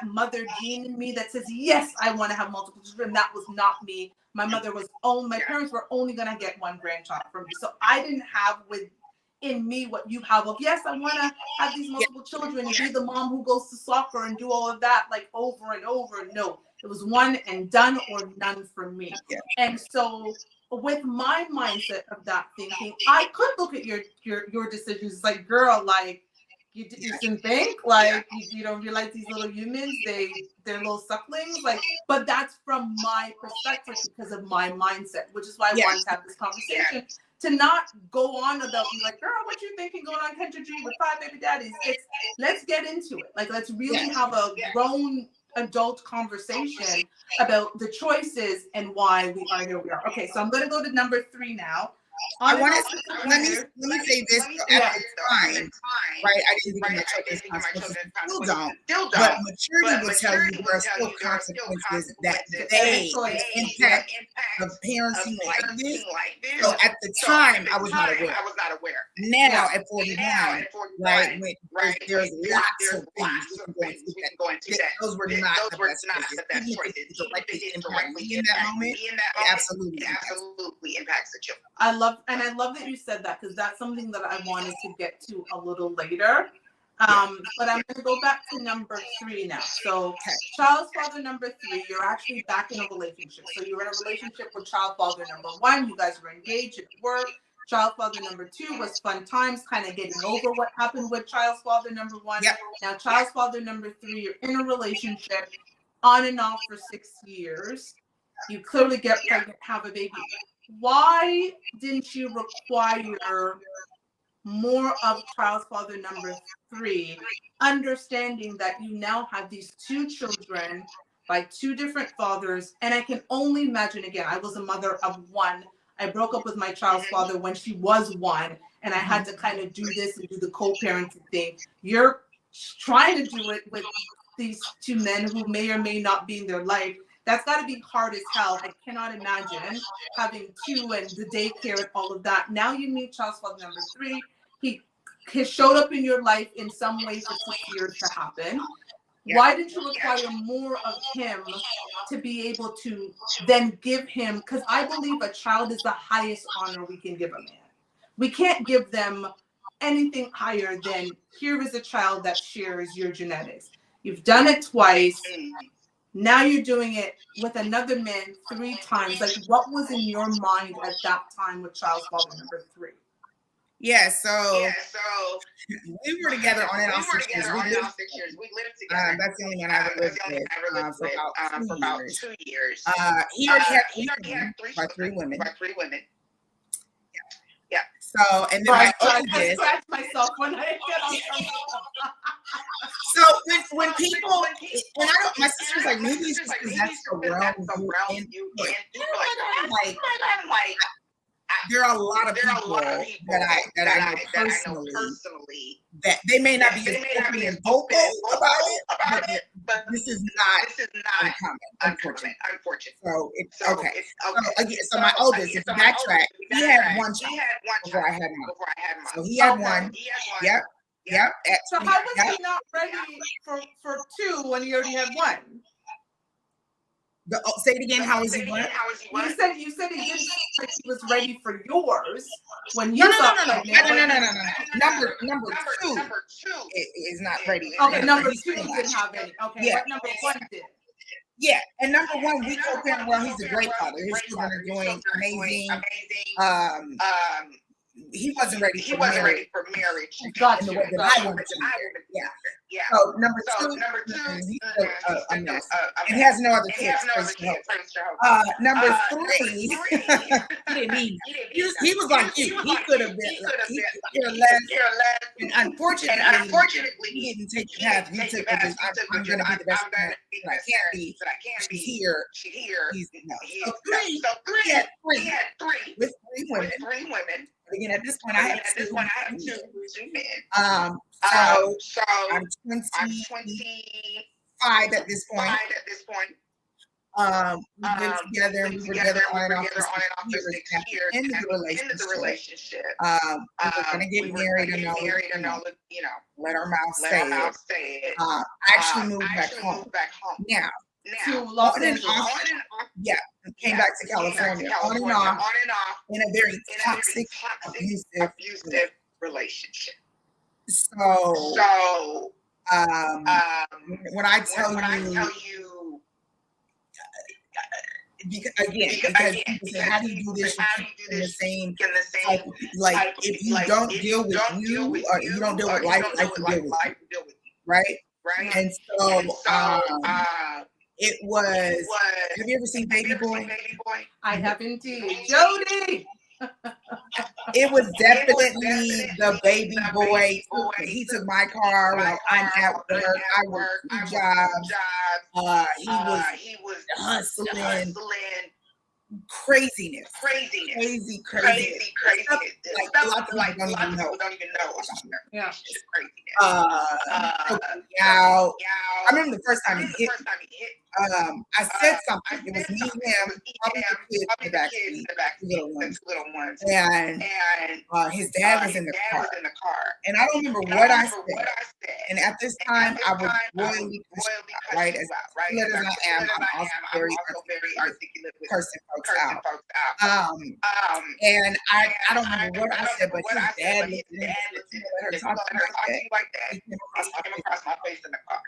mother gene in me that says, yes, I want to have multiple children, that was not me. My parents were only going to get one grandchild from me. So I didn't have within me what you have of, yes, I want to have these multiple children and be the mom who goes to soccer and do all of that, like over and over. No, it was one and done or none for me. Yeah. And so with my mindset of that thinking, I could look at your decisions like, girl, like, you didn't think, like, you don't realize these little humans, they're little sucklings, like, but that's from my perspective because of my mindset, which is why I wanted to have this conversation, to not go on about me like, girl, what you thinking going on Kendra G with 5 baby daddies? Let's get into it. Like, let's really have a grown adult conversation about the choices and why we are here we are. Okay, so I'm going to go to number 3 now. Let me say this at the time, right? I didn't think my children's consequences still don't. But maturity will tell you there are still consequences that they impact of parenting like this. So at the time, I was not aware. Now at 49, right? There's lots of things you can go into that. Those were not the best choices. Even if it directly in that moment, it absolutely impacts the children. I love that you said that, because that's something that I wanted to get to a little later. But I'm going to go back to number 3 now. So child's father number 3, you're actually back in a relationship. So you're in a relationship with child father number 1. You guys were engaged at work. Child father number 2 was fun times, kind of getting over what happened with child's father number 1. Yep. Now child's father number 3, you're in a relationship on and off for 6 years. You clearly get pregnant, have a baby. Why didn't you require more of child's father number 3, understanding that you now have these 2 children by 2 different fathers? And I can only imagine, again, I was a mother of 1. I broke up with my child's father when she was 1, and I had to kind of do this and do the co-parenting thing. You're trying to do it with these 2 men who may or may not be in their life. That's got to be hard as hell. I cannot imagine having 2 and the daycare and all of that. Now you meet child's father number 3. He showed up in your life in some way for 6 years to happen. Yeah. Why did you require more of him to be able to then give him? Because I believe a child is the highest honor we can give a man. We can't give them anything higher than, here is a child that shares your genetics. You've done it twice. Now you're doing it with another man 3 times. Like, what was in your mind at that time with child's father number 3? Yeah, so we were together on and off 6 years. We lived together. That's the only one I ever lived with for about 2 years. He already had 3 women. Yeah. So, and then I scratch myself when I get on. So when people, and I don't, my sister's like, maybe it's just because that's the realm you in. there are a lot of people that I know personally that they may not be as open and vocal about it, but this is not uncommon, unfortunately. So it's okay. So my oldest, if you backtrack, he had one child before I had mine. So he had one. Yep. So how was he not ready for two when he already had one? Say it again. How is he? What? You said he didn't like he was ready for yours when you No. Number two is not ready. Okay, number two didn't have any. Okay, yeah. But number one did. Yeah, and number one, we told him, well, he's a great father. His children are doing amazing. He wasn't ready for marriage. Gotcha. In the way that I wanted to be married. Yeah. So number two, he's a mess. And he has no other kids. Number three, he didn't need. He was like you. He could have been. He could less. And unfortunately, he didn't take the path. He took because I'm going to be the best parent that I can be. She's here. He's no. So three. He had three with three women. Again, at this point, I have two men. So I'm 25 at this point. We've been together and we were together on and off for 6 years. At the end of the relationship, we were going to get married and all, let our mouth say it. I actually moved back home. Now, on and off, came back to California, on and off, in a very toxic, abusive relationship. So, when I tell you, because people say, how do you do this? In the same type, like if you don't deal with you or you don't deal with life will deal with you, right? And so, it was. Have you ever seen Baby Boy? I have indeed. Jody. It was definitely the Baby Boy. He took my car while I'm at work. I worked 2 jobs. He was hustling. Craziness. Crazy. Like a lot of people don't even know. Yeah. I remember the first time he hit me. I said something. It was me and him, probably the kids in the backseat, little ones. And his dad was in the car. And I don't remember what I said. And at this time, I was royally pushed, right? As articulate as I am, I'm also very articulate with cursing folks out. And I don't remember what I said, but his dad looked at him and let her talk to me like that. He came across my face in the car.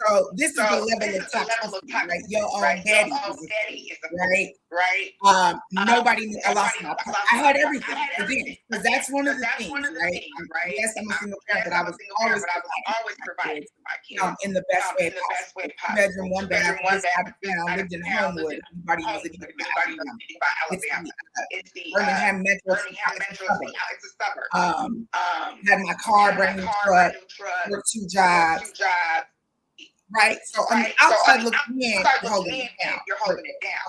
So this is the level of toxicity, right? Your own daddy, right? Nobody knew. I lost my part. I had everything again, because that's one of the things, right? Yes, I'm a single parent, but I was always providing for my kids in the best way possible. 2 bedroom, 1 bathroom, just out of town, lived in Homewood. Everybody knows it about Alabama. It's the Birmingham Metro. It's a suburb. Had my car, brand new truck, worked 2 jobs. Right, so on the outside looking in, you're holding it down.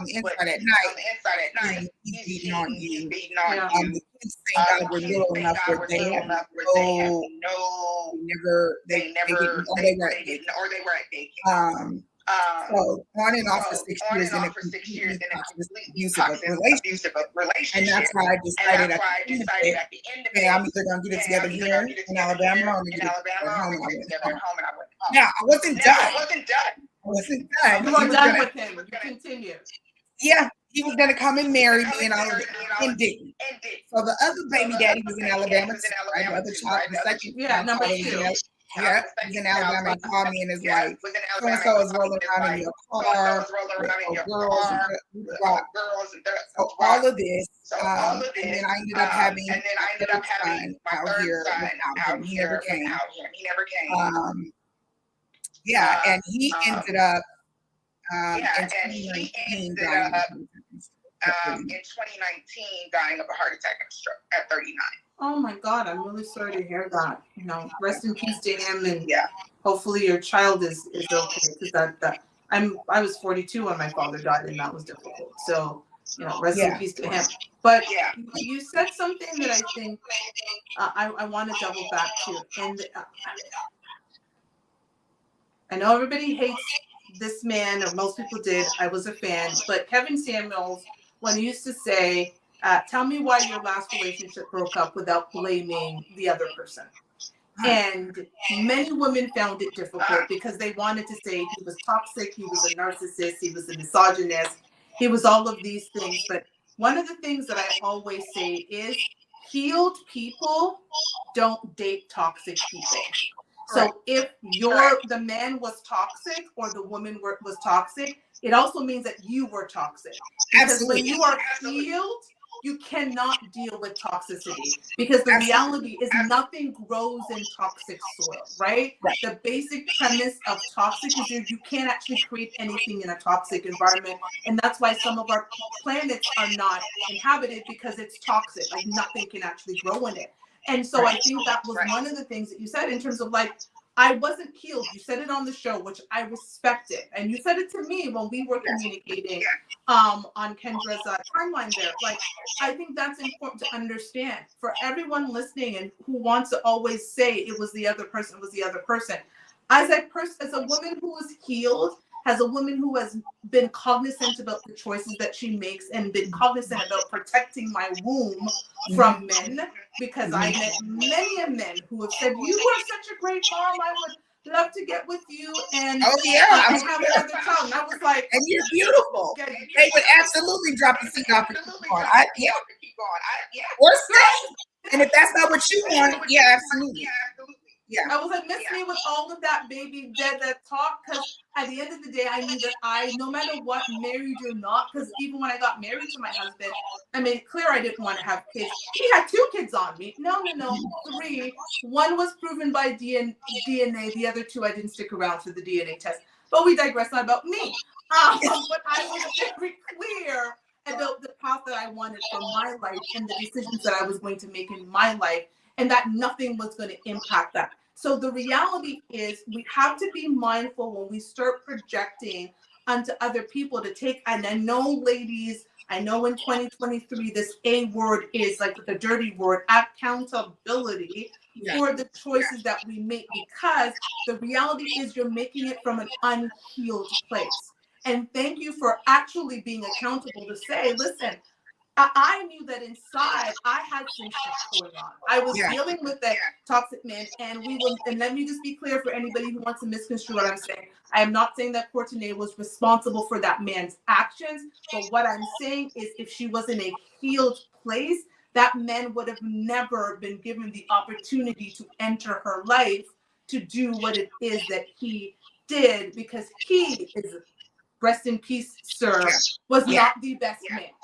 On the inside at night, he's beating on you. The kids thank God we're little enough where they have they were at daycare. So on and off for 6 years in a completely abusive relationship. And that's why I decided at the end of it, okay, I'm either going to get it together here in Alabama or I'm going to get it together home. Now, I wasn't done. You were done with him. You continued. Yeah, he was going to come and marry me and all of that, and didn't. So the other baby daddy was in Alabama. Right? The other child, the second number 2. Yeah, he's in Alabama. He called me and his wife. So-and-so is rolling around in your car. Girls. So all of this. And then I ended up having my out here without him. He never came. And he ended up in 2019 dying of a heart attack and a stroke at 39. Oh my God, I'm really sorry to hear that. Rest in peace to him, and hopefully your child is okay. Because I was 42 when my father died, and that was difficult. So, rest in peace to him. But you said something that I think I want to double back to. And I know everybody hates this man, or most people did. I was a fan. But Kevin Samuels, when he used to say, tell me why your last relationship broke up without blaming the other person. And many women found it difficult because they wanted to say he was toxic, he was a narcissist, he was a misogynist, he was all of these things. But one of the things that I always say is healed people don't date toxic people. So if the man was toxic or the woman was toxic, it also means that you were toxic. Because when you are healed, you cannot deal with toxicity, because the reality is nothing grows in toxic soil, right? The basic premise of toxic is you can't actually create anything in a toxic environment. And that's why some of our planets are not inhabited, because it's toxic. Like nothing can actually grow in it. And so I think that was one of the things that you said in terms of like, I wasn't healed. You said it on the show, which I respected. And you said it to me when we were communicating on Kendra's timeline there. Like, I think that's important to understand for everyone listening and who wants to always say it was the other person, it was the other person. As a woman who is healed, as a woman who has been cognizant about the choices that she makes and been cognizant about protecting my womb from men, because I met many men who have said, you are such a great mom, I would love to get with you and have another child. And I was like, and you're beautiful. They would absolutely drop the seat off and keep on. Or stay. And if that's not what you want, absolutely. Yeah. I was like, miss me with all of that baby dead that talk, because at the end of the day, I knew that no matter what, married or not, because even when I got married to my husband, I made it clear I didn't want to have kids. He had 2 kids on me. No, 3. One was proven by DNA. The other 2, I didn't stick around for the DNA test. But we digress, not about me. But I was very clear about the path that I wanted for my life and the decisions that I was going to make in my life, and that nothing was going to impact that. So the reality is we have to be mindful when we start projecting onto other people to take, and I know ladies, I know in 2023, this A word is like the dirty word, accountability for the choices that we make, because the reality is you're making it from an unhealed place. And thank you for actually being accountable to say, listen, I knew that inside I had some shit going on. I was dealing with that toxic man, and let me just be clear for anybody who wants to misconstrue what I'm saying. I am not saying that Courtenay was responsible for that man's actions, but what I'm saying is if she was in a healed place, that man would have never been given the opportunity to enter her life to do what it is that he did, because he is, rest in peace, sir, was not the best man.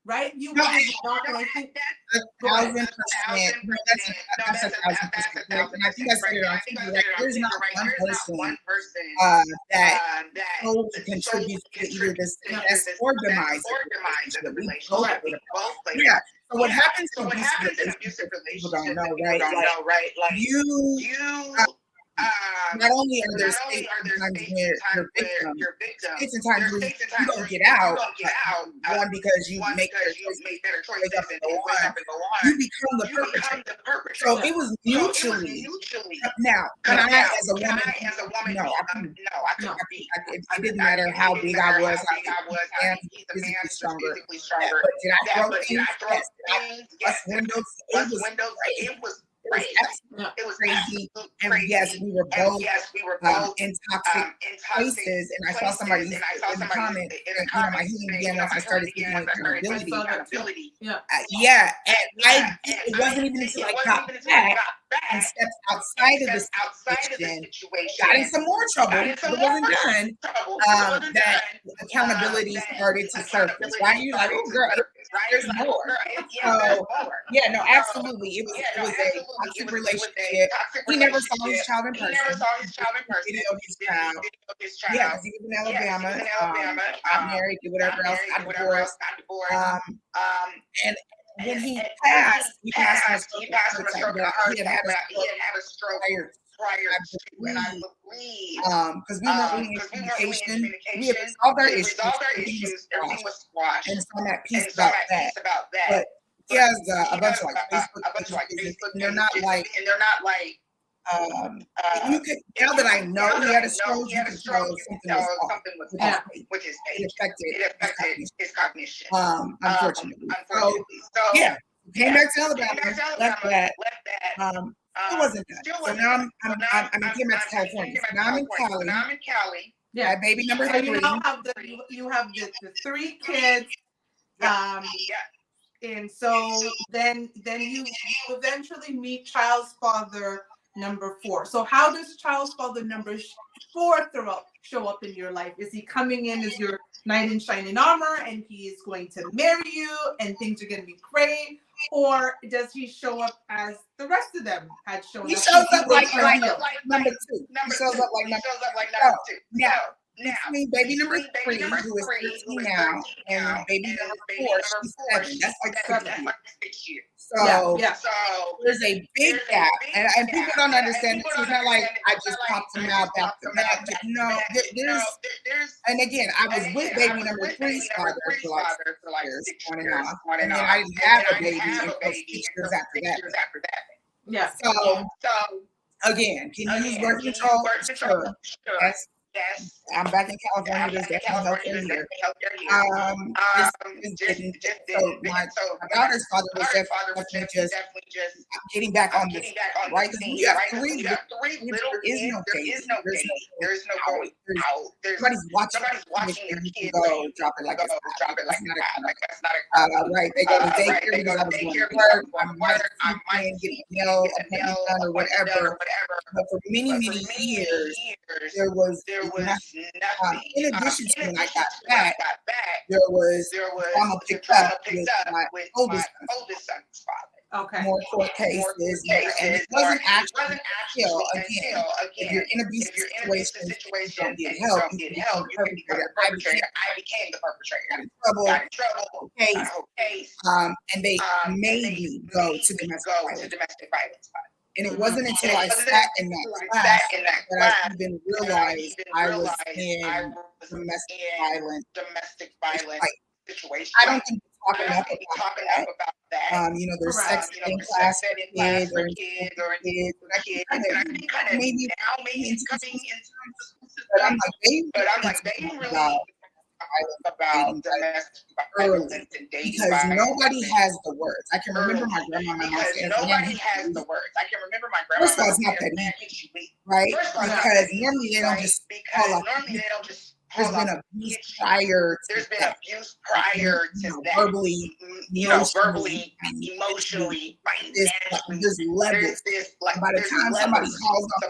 Right? You would have not, and I think that's 1,000%. That's 1,000%. And I think I said it on TV. Like, there's not one person that contributes to either the success or demise of the relationship. Yeah. So what happens in abusive relationships, people don't know, right? Like you. Not only are there states and times where you're victim, states and times where you don't get out, one, because you make better choices and go on, you become the perpetrator. So it was mutually. Now, can I, as a woman, no, I couldn't. It didn't matter how big I was, I was physically stronger. But did I throw things? Yes. Did I bust windows? It was crazy. It was crazy. And yes, we were both in toxic places. And I saw somebody in the comment, my healing began once I started speaking with accountability. And it wasn't even until I got back and stepped outside of the situation, got in some more trouble, but it wasn't done, that accountability started to surface. Right? You're like, oh, girl, there's more. So, no, absolutely. It was a toxic relationship. He never saw his child in person. Videoed his child. Yeah, because he was in Alabama. Got married, did whatever else, got divorced. And when he passed from a stroke. He had had a stroke and I believe because we weren't really in communication, we had resolved our issues, everything was squashed, and so I'm at peace about that. But he has a bunch of like Facebook pages, and they're not like you could, now that I know he had a stroke, you could tell something was off with his page. It affected his cognition. Unfortunately. So yeah, came back to Alabama, left that. It wasn't that. So now I'm came back to California. So now I'm in Cali. Yeah, baby number so 3. you now have the 3 kids. And so then you eventually meet child's father number 4. So how does child's father number 4 show up in your life? Is he coming in as your knight in shining armor and he is going to marry you and things are going to be great? Or does he show up as the rest of them had shown up? He shows up like number 2. He shows up like number 2. Now, between baby number 3, who is 13 now, and baby number 4, she's 7. That's like 6 years. So there's a big gap, and people don't understand. It's not like I just popped him out back to back. No, there's, and again, I was with baby number 3's father for like 6 years, on and off, and then I didn't have a baby until 6 years after that. Yeah. So again, can you use birth control? Sure. Yes, I'm back in California. There's definitely healthcare here. So my daughter's father was definitely just getting back on this, right? Because we have 3 little kids. There's no going out. Somebody's watching the kids go drop it like it's hot. That's not a right. They go to daycare because I was going to work. I might get a nail appointment done or whatever. But for many years, there was nothing. In addition to when I got back, there was mama picked up with my oldest son's father. Okay. More court cases, and it wasn't actually until again, if you're in abusive situations, you don't get help. You become the perpetrator. I became the perpetrator. Got in trouble. Case. And they made me go to domestic violence. And it wasn't until I sat in that class that I even realized I was in domestic violence situation. I don't think we're talking enough about that. There's sex in class for kids or kids. And I think kind of maybe coming into but I'm like, they really about domestic violence and dating because nobody has the words. I can remember my grandma saying nobody has the words. I can remember my grandma. First of all, it's not that easy, right? Because normally they don't just call up. There's been abuse prior to that. Verbally, emotionally, financially. There's levels. By the time somebody calls off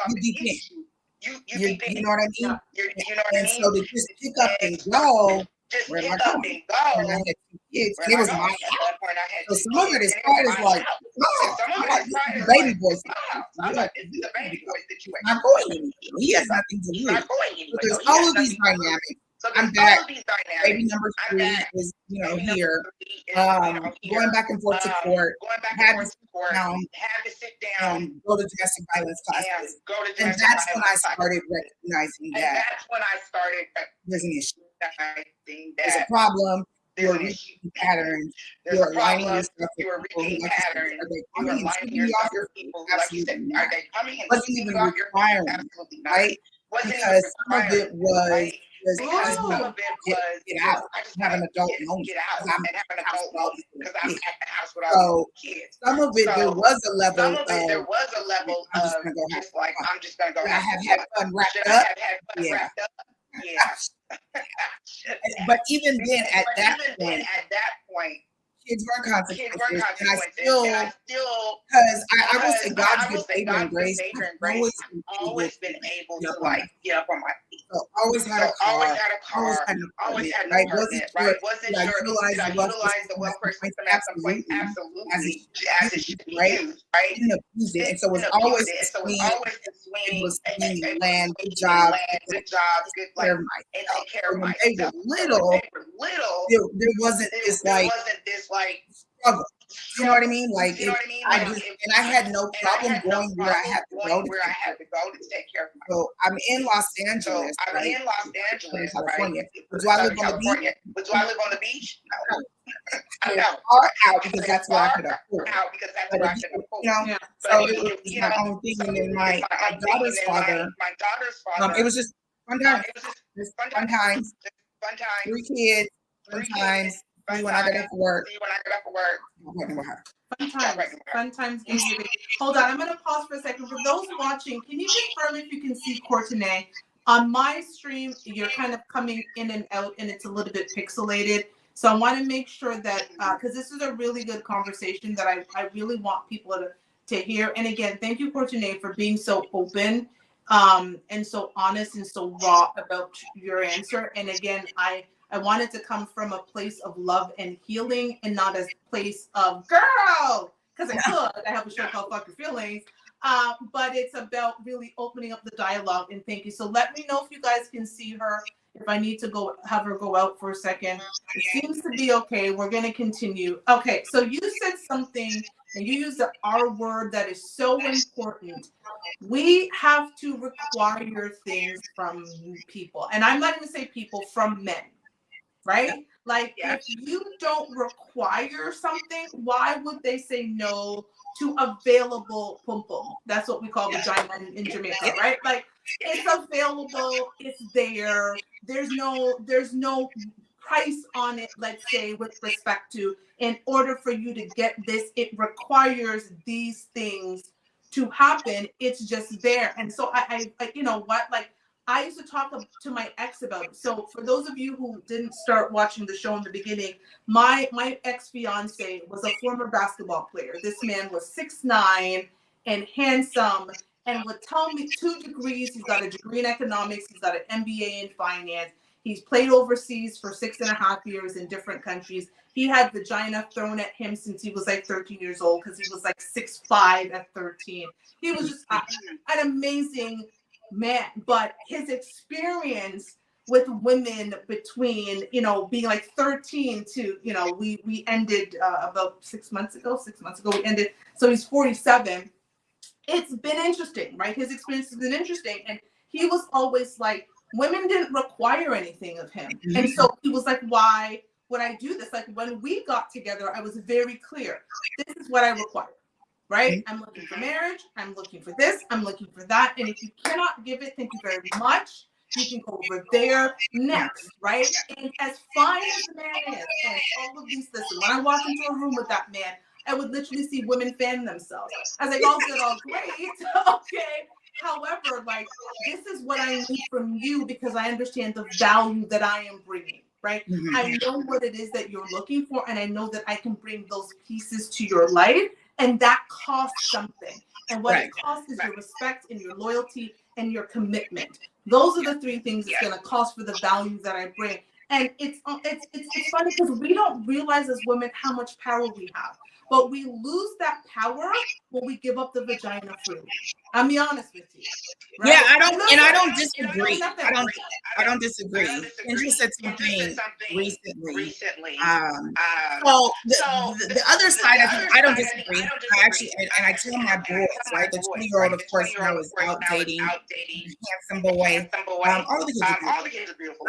the issue, you know what I mean? And so to just pick up and go, where am I going? And I had 2 kids, and it was my house. So some of it is quite as like, no, baby boy situation. Not going anywhere. He has nothing to lose. But there's all of these dynamics. I'm back. Baby number 3 is, here. Going back and forth to court. Had to sit down. Go to domestic violence classes. And that's when I started recognizing that there's an issue. There's a problem. You're repeating patterns. You're aligning yourself with people who like patterns. Are they coming and tipping you off your feet? Absolutely not. Wasn't even requiring, right? Because some of it was because get out, have an adult moment. Because I'm at the house with all these kids. So some of it there was a level of I'm just gonna go. I have had fun wrapped up. Yeah. But even then, at that point, kids weren't consequences, and I still, because I will say God's good favor and grace. I've always been able to like get up on my feet. So always had a car, always had an apartment, right? Wasn't sure did I utilize the welfare system at some point? Absolutely, as it should be used, right? Didn't abuse it, and so it was always the swing. It was swing, land, good job, good like, and take care of myself. When they were little, there wasn't this like struggle. You know what I mean? Like, I had no problem going where I had to go to take care of myself. So I'm in Los Angeles, right? California. Do I live on the beach? No. No. Far out because that's what I could afford. You know, so it was my own thing. And then my daughter's father, it was just fun times. Fun times. 3 kids, fun times. When I got up for work. Fun times. Hold on, I'm going to pause for a second. For those watching, can you confirm if you can see Courtenay? On my stream, you're kind of coming in and out, and it's a little bit pixelated. So I want to make sure that, because this is a really good conversation that I really want people to hear. And again, thank you, Courtenay, for being so open and so honest and so raw about your answer. And again, I wanted to come from a place of love and healing and not as a place of girl, because I have a show called Fuck Your Feelings. But it's about really opening up the dialogue, and thank you. So let me know if you guys can see her, if I need to have her go out for a second. It seems to be okay. We're going to continue. Okay, so you said something, and you used the R word that is so important. We have to require things from people, and I'm not going to say people, from men. Right? Like, if you don't require something, why would they say no to available pum pum? That's what we call vagina in Jamaica, right? Like, it's available, it's there. There's no price on it, let's say, with respect to, in order for you to get this, it requires these things to happen. It's just there. And so I you know what, like, I used to talk to my ex about it. So for those of you who didn't start watching the show in the beginning, my ex-fiance was a former basketball player. This man was 6'9" and handsome and would tell me 2 degrees. He's got a degree in economics. He's got an MBA in finance. He's played overseas for 6.5 years in different countries. He had vagina thrown at him since he was like 13 years old because he was like 6'5" at 13. He was just an amazing man, but his experience with women between, you know, being like 13 to, you know, we ended about 6 months ago we ended. So he's 47. It's been interesting, right? His experience has been interesting. And he was always like, women didn't require anything of him. And so he was like, why would I do this? Like, when we got together, I was very clear. This is what I require. Right? I'm looking for marriage. I'm looking for this. I'm looking for that. And if you cannot give it, thank you very much. You can go over there next, right? And as fine as the man is, and all of these, listen, when I walk into a room with that man, I would literally see women fan themselves. I was like, all good, all great. Okay. However, like, this is what I need from you because I understand the value that I am bringing, right? I know what it is that you're looking for, and I know that I can bring those pieces to your life. And that costs something. And what it costs is your respect and your loyalty and your commitment. Those are the 3 things it's going to cost for the value that I bring. And it's funny because we don't realize as women how much power we have. But we lose that power when we give up the vagina freely. I'll be honest with you. Right? Yeah, I don't disagree. I don't disagree. Kendra said something recently. So the other side, I don't disagree. I actually, and I tell my boys, right? The 20-year-old, of course, you know, is out dating handsome boy. All the kids are beautiful.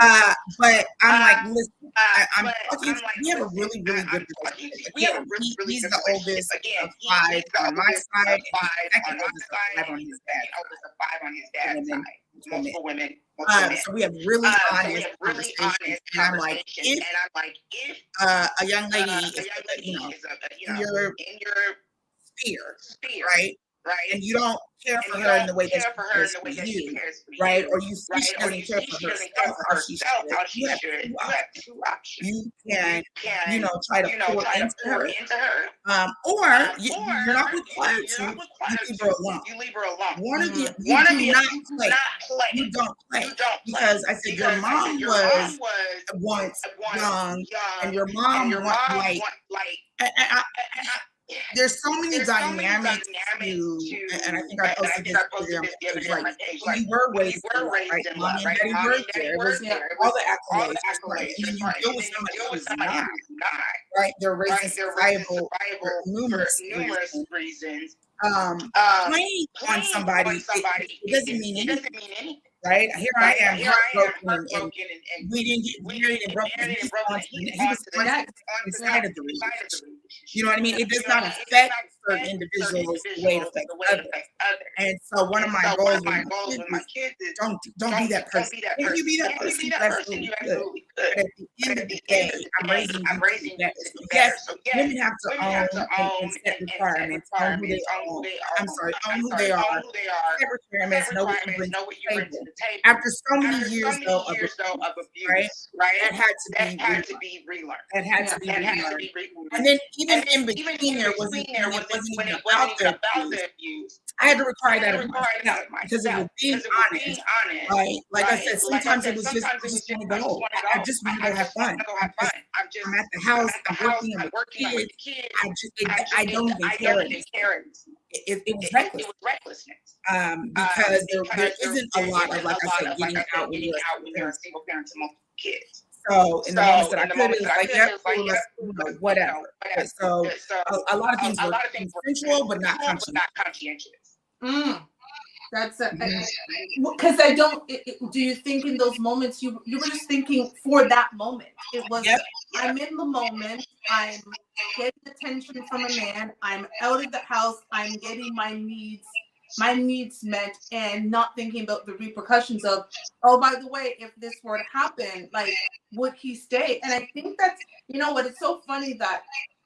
But I'm like, listen, we have a really, really good relationship. Again, he's the oldest of 5 on my side, and he's the second oldest of 5 on his dad's side. Multiple women. So we have really honest conversations. And I'm like, if a young lady is, you know, in your sphere, right? And you don't care for her in the way that she cares for you, right? Or you see she doesn't care for herself how she should. You have 2 options. You can, you know, try to pour into her. Or you're not required to. You leave her alone. One of the, you do not play. You don't play. Because I said your mom was once young, and your mom was like, there's so many dynamics to, and I think I posted this the other day on my page, like we were raised in love, right? Mommy and daddy worked there. It was all the accolades, and then you deal with somebody who's not, right? They're raised in survival for numerous reasons. Playing on somebody, it doesn't mean anything. Right? Here I am, heartbroken, and we didn't get married and broke, and he was on the side of the relationship. You know what I mean? It does not affect certain individuals the way it affects others. And so one of my goals with my kids is don't be that person. If you be that person, you absolutely could. But at the end of the day, I'm raising you to be better. So yes, women have to own and set requirements, own who they are. I'm sorry, own who they are. Set requirements, know what you bring to the table. After so many years though of abuse, right? That had to be relearned. That had to be relearned. And then even in between there wasn't even about the abuse. I had to require that of myself because it was being honest. Right? Like I said, sometimes it was just I just want to go. I just want to go have fun. I'm at the house. I'm working. I'm with kids. I don't even care anymore. It was recklessness. Because there isn't a lot of, like I said, getting out when you're a single parent to multiple kids. So in the moments that I could, it was like, yeah, cool, whatever. So a lot of things were consensual, but not conscientious. That's because I don't. Do you think in those moments you were just thinking for that moment? It was I'm in the moment. I'm getting attention from a man. I'm out of the house. I'm getting my needs met, and not thinking about the repercussions of, oh, by the way, if this were to happen, like, would he stay? And I think that's, you know what, it's so funny that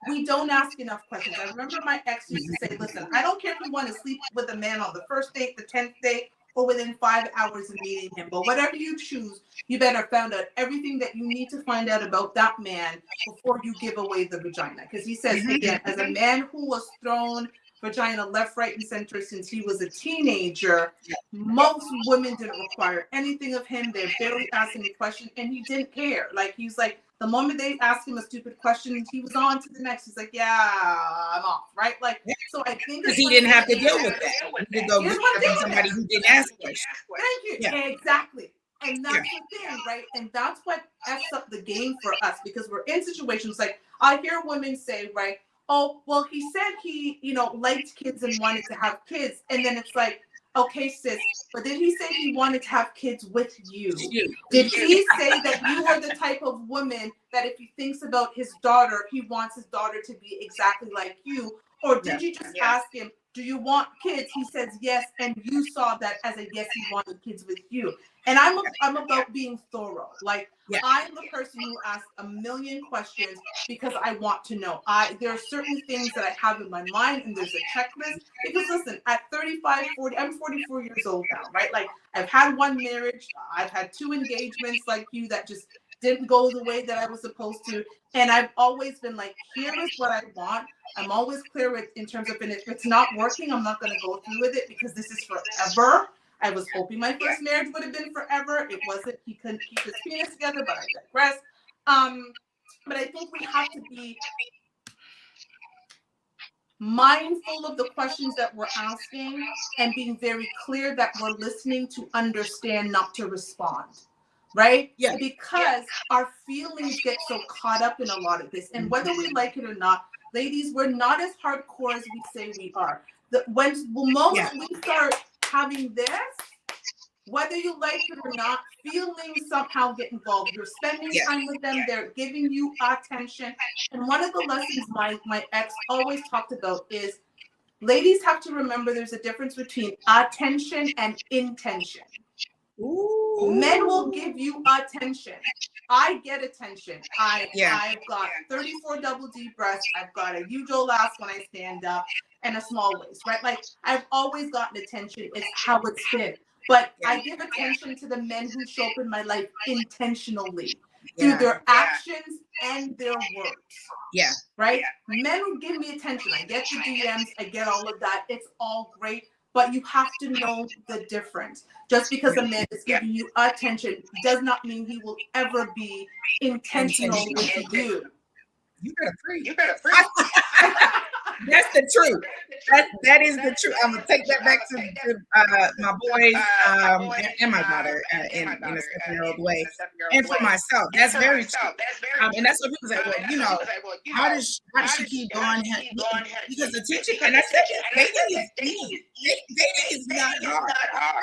we don't ask enough questions. I remember my ex used to say, listen, I don't care if you want to sleep with a man on the first date, the 10th date, or within 5 hours of meeting him, but whatever you choose, you better find out everything that you need to find out about that man before you give away the vagina. Because he says, again, as a man who was thrown vagina left, right, and center since he was a teenager, most women didn't require anything of him. They barely asked any questions, and he didn't care. Like, he was like, the moment they asked him a stupid question, he was on to the next. He's like, yeah, I'm off, right? Like, so I think because he didn't have to deal with that. He could go get somebody who didn't ask questions. Thank you. Yeah. Exactly. And that's the thing, right? And that's what F's up the game for us, because we're in situations like, I hear women say, right, oh, well, he said he, liked kids and wanted to have kids. And then it's like, okay, sis, but did he say he wanted to have kids with you? Did he say that you are the type of woman that if he thinks about his daughter, he wants his daughter to be exactly like you? Or did you just ask him, do you want kids? He says yes, and you saw that as a yes, he wanted kids with you. And I'm about being thorough. Like, I'm the person who asks a million questions because I want to know. There are certain things that I have in my mind, and there's a checklist. Because listen, at 35, 40, I'm 44 years old now, right? Like, I've had one marriage, I've had 2 engagements like you that just didn't go the way that I was supposed to. And I've always been like, here is what I want. I'm always clear with, in terms of, and if it's not working, I'm not going to go through with it because this is forever. I was hoping my first marriage would have been forever. It wasn't. He couldn't keep his penis together, but I digress. But I think we have to be mindful of the questions that we're asking and being very clear that we're listening to understand, not to respond. Right? Yeah. Because our feelings get so caught up in a lot of this. And whether we like it or not, ladies, we're not as hardcore as we say we are. The moment we start having this, whether you like it or not, feelings somehow get involved. You're spending time with them. They're giving you attention. And one of the lessons my ex always talked about is ladies have to remember there's a difference between attention and intention. Ooh. Men will give you attention. I get attention. I've got 34 double D breasts. I've got a huge old ass when I stand up and a small waist, right? Like, I've always gotten attention. It's how it's been. But I give attention to the men who show up in my life intentionally through their actions and their words. Yeah. Right? Men who give me attention. I get the DMs. I get all of that. It's all great. But you have to know the difference. Just because a man is giving you attention does not mean he will ever be intentional with you. You better preach. That's the truth. That is the truth. I'm gonna take that back to my boys and my daughter in a 7-year-old way, and for myself. That's very true. And that's what people say. Well, how does she keep going? Because attention, and I said dating is easy. Dating is not hard.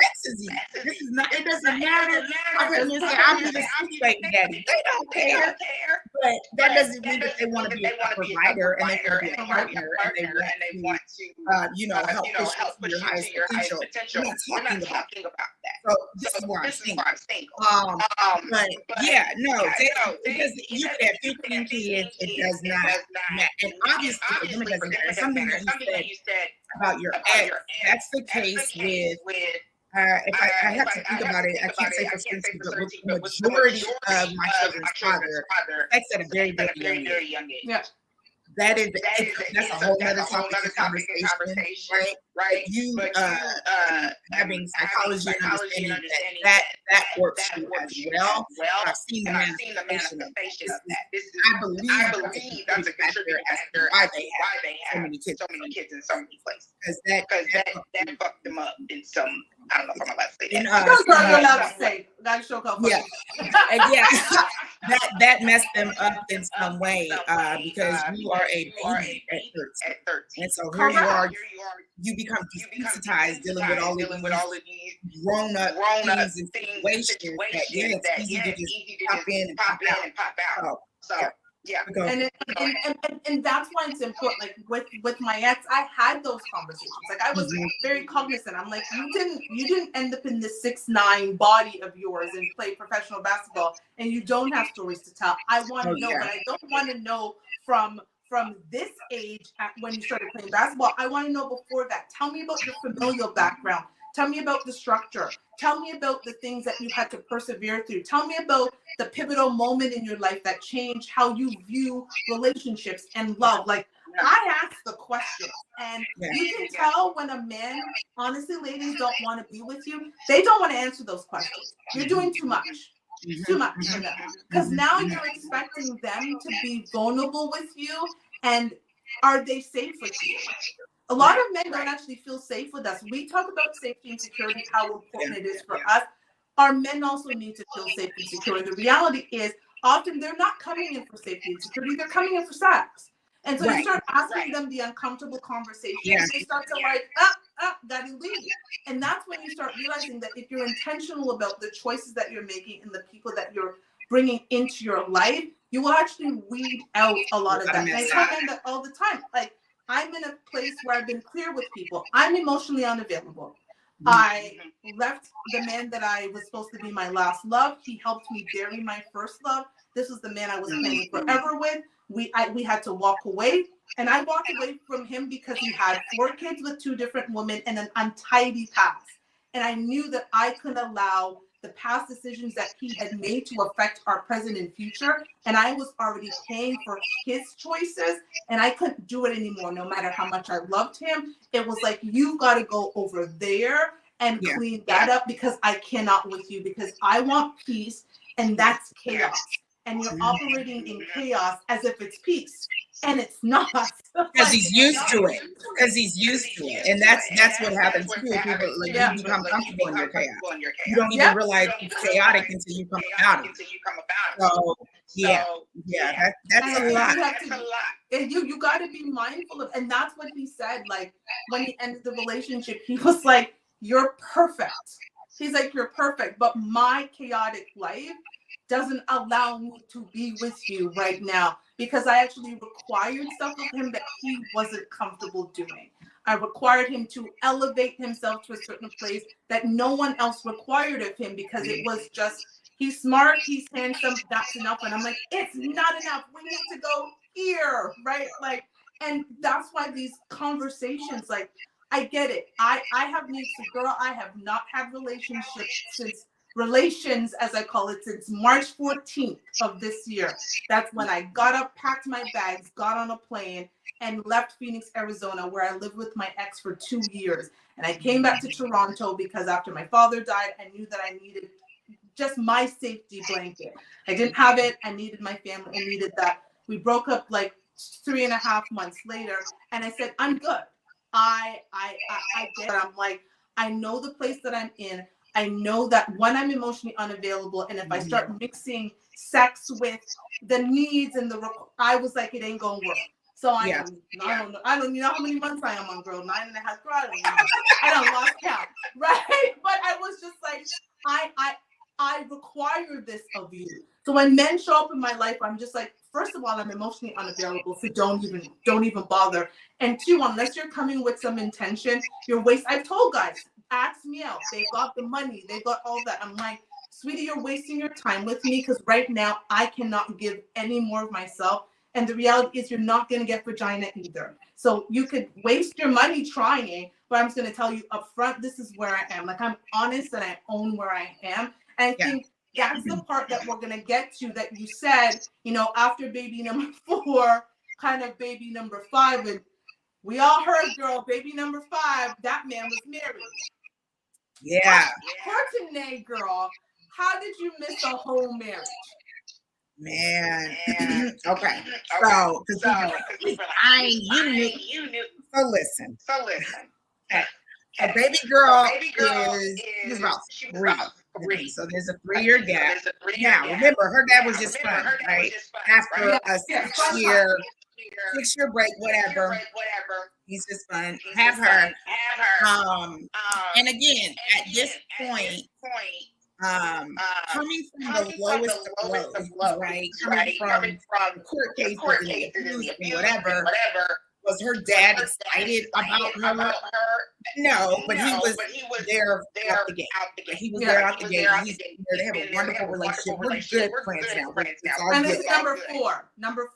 Sex is easy. This is not. It doesn't matter. I've heard men say, "I'm just a baby daddy." They don't care. But that doesn't mean that they want to be a provider and they want to be a partner and they want to, help push you to your highest potential. We're not talking about that. So this is why I'm single. But yeah, no, because you could have 15 kids, it does not matter. And obviously, for them, it doesn't matter. Something that you said about your ex, that's the case with. If I have to think about it, I can't say for certain, but with the majority of my children's father, sex at a very, very young age. Yeah. That's a whole other topic of conversation, right? But you having psychology and understanding that works as well. I've seen the manifestation of that. I believe that's a contributor as to why they have so many kids in so many places. Because that fucked them up in some. I don't know if I'm allowed to say that. That messed them up in some way because you are a baby at 13. And so here you are, you become desensitized dealing with all of these grown up things and situations that it's easy to just pop in and pop out. So yeah. And that's why it's important. Like with my ex, I had those conversations. Like I was very cognizant. I'm like, you didn't end up in this 6'9" body of yours and play professional basketball, and you don't have stories to tell. I want to know, but I don't want to know from this age when you started playing basketball. I want to know before that. Tell me about your familial background. Tell me about the structure. Tell me about the things that you had to persevere through. Tell me about the pivotal moment in your life that changed how you view relationships and love. Like, I asked the question, and you can tell when a man, honestly, ladies don't want to be with you. They don't want to answer those questions. You're doing too much. Too much for them. Because now you're expecting them to be vulnerable with you, and are they safe with you? A lot of men don't actually feel safe with us. We talk about safety and security, how important it is for us. Our men also need to feel safe and secure. The reality is often they're not coming in for safety and security. They're coming in for sex. And so you start asking them the uncomfortable conversations. They start to gotta leave. And that's when you start realizing that if you're intentional about the choices that you're making and the people that you're bringing into your life, you will actually weed out a lot of that. And I tell men that all the time. Like, I'm in a place where I've been clear with people. I'm emotionally unavailable. I left the man that I was supposed to be my last love. He helped me bury my first love. This was the man I was planning forever with. We had to walk away. And I walked away from him because he had 4 kids with 2 different women and an untidy past. And I knew that I couldn't allow the past decisions that he had made to affect our present and future. And I was already paying for his choices, and I couldn't do it anymore. No matter how much I loved him, it was like, you got to go over there and clean that up, because I cannot with you, because I want peace, and that's chaos. And you're operating in chaos as if it's peace, and it's not. Because he's used to it. And that's what happens too. People, like, you become comfortable in your chaos. You don't even realize it's chaotic until you come out of it. So that's a lot. And you got to be mindful of, and that's what he said. Like, when he ended the relationship, he was like, "You're perfect." He's like, "You're perfect, but my chaotic life doesn't allow me to be with you right now, because I actually required stuff of him that he wasn't comfortable doing. I required him to elevate himself to a certain place that no one else required of him, because it was just, he's smart, he's handsome, that's enough." And I'm like, it's not enough. We need to go here, right? Like, and that's why these conversations, like, I get it. I have needs to girl. I have not had relations, as I call it, since March 14th of this year. That's when I got up, packed my bags, got on a plane, and left Phoenix, Arizona, where I lived with my ex for 2 years. And I came back to Toronto because after my father died, I knew that I needed just my safety blanket. I didn't have it. I needed my family. I needed that. We broke up like 3.5 months later, and I said, I'm good. I did. I'm like, I know the place that I'm in. I know that when I'm emotionally unavailable, and if I start mixing sex with the needs and I was like, it ain't gonna work. So I don't know how many months I am on, girl. 9.5, girl. I don't know. I don't lost count, right? But I was just like, I require this of you. So when men show up in my life, I'm just like, first of all, I'm emotionally unavailable, so don't even bother. And two, unless you're coming with some intention, you're wasting. I've told guys, ask me out. They got the money, they got all that. I'm like, sweetie, you're wasting your time with me because right now I cannot give any more of myself. And the reality is you're not going to get vagina either. So you could waste your money trying, but I'm just going to tell you up front, this is where I am. Like, I'm honest and I own where I am. And I think that's the part that we're going to get to, that you said, after baby number 4, kind of baby number 5. And we all heard, girl, baby number 5, that man was married. Yeah. Courtenay, girl, how did you miss a whole marriage? Man. Okay. So, you knew. So listen. Okay. So baby girl is about 3. So there's a 3-year gap. Now, remember, her dad was just fun, right? After a 6-year break, whatever. He's just fun. Have her. And again, at this point, coming from the lowest of lows, right? Coming from court cases and whatever. Was her dad excited about her? No, but he was there out the gate. He was there out the gate. He's there. They have a wonderful relationship. We're good friends now. And it's number 4, number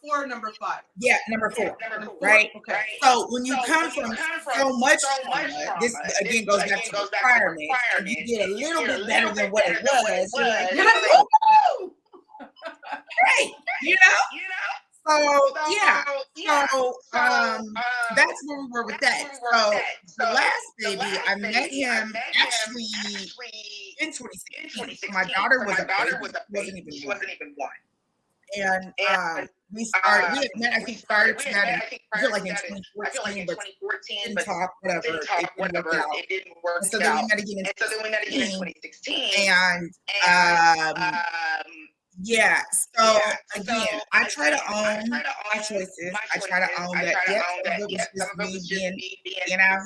5. Yeah, number 4. Right? Okay. So when you come from so much trauma, this again goes back to requirements, and you get a little bit better than what it was. You're like, woo! Right. So that's where we were with that. So the last baby, I met him actually in 2016. My daughter was a baby. She wasn't even one. And we had met, I think, prior to that, I feel like in 2014, but didn't talk, whatever. It didn't work out. So then we met again in 2016. And again, I try to own my choices. I try to own that, some of it was just me being out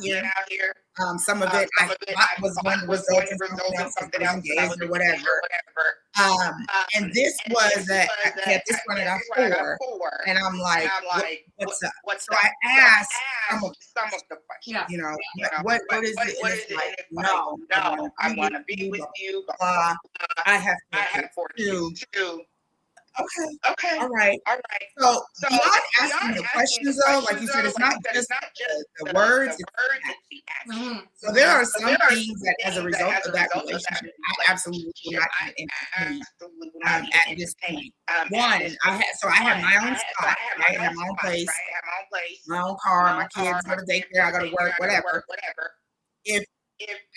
here. Some of it I thought was going to result in something else, engaged or whatever. And this was at this point I got 4, and I'm like, what's up? So I asked some of the questions, what is it? And it's like, no, I want to be with you. I have 4 kids too. Okay. All right. So beyond asking the questions, though, like you said, it's not just the words, it's the action. So there are some things that, as a result of that relationship, I absolutely will not entertain at this point. One, I have my own spot. I have my own place, my own car, my kids go to daycare, I go to work, whatever. If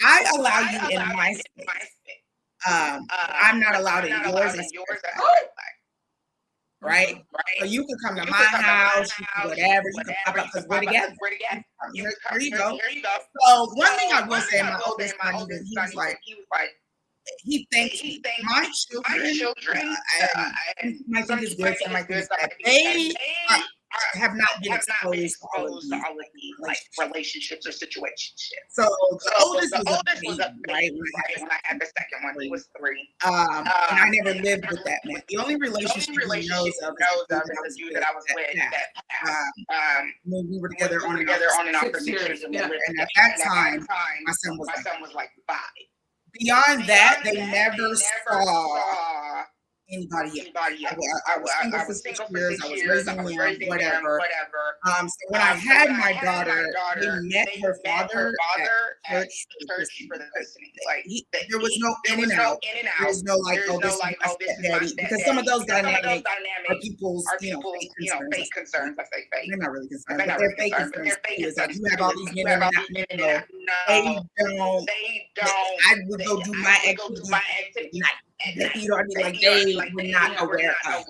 I allow you in my space, I'm not allowed in yours. Right? So you can come to my house, you can whatever, you can pop up because we're together. Here you go. So one thing I will say, my oldest son, he was like, he thinks my children, my think is good, some might think is bad. They have not been exposed to all of these relationships or situationships. So the oldest was a baby, right? When I had the second one, he was 3. And I never lived with that man. The only relationship he knows of is the dude that I was with. When we were together on and off for 6 years, and at that time, my son was like 5. Beyond that, they never saw anybody else. I was single for 6 years. I was raising him, whatever. So when I had my daughter, they met her father at church for the christening. Like there was no in and out. There was no like, oh, this is my stepdaddy, because some of those dynamics are people's, fake concerns. I say fake. They're not really concerned, but they're fake concerns. It's like you have all these men that they don't. I would go do my activity. You know what I mean? Like they were not aware of.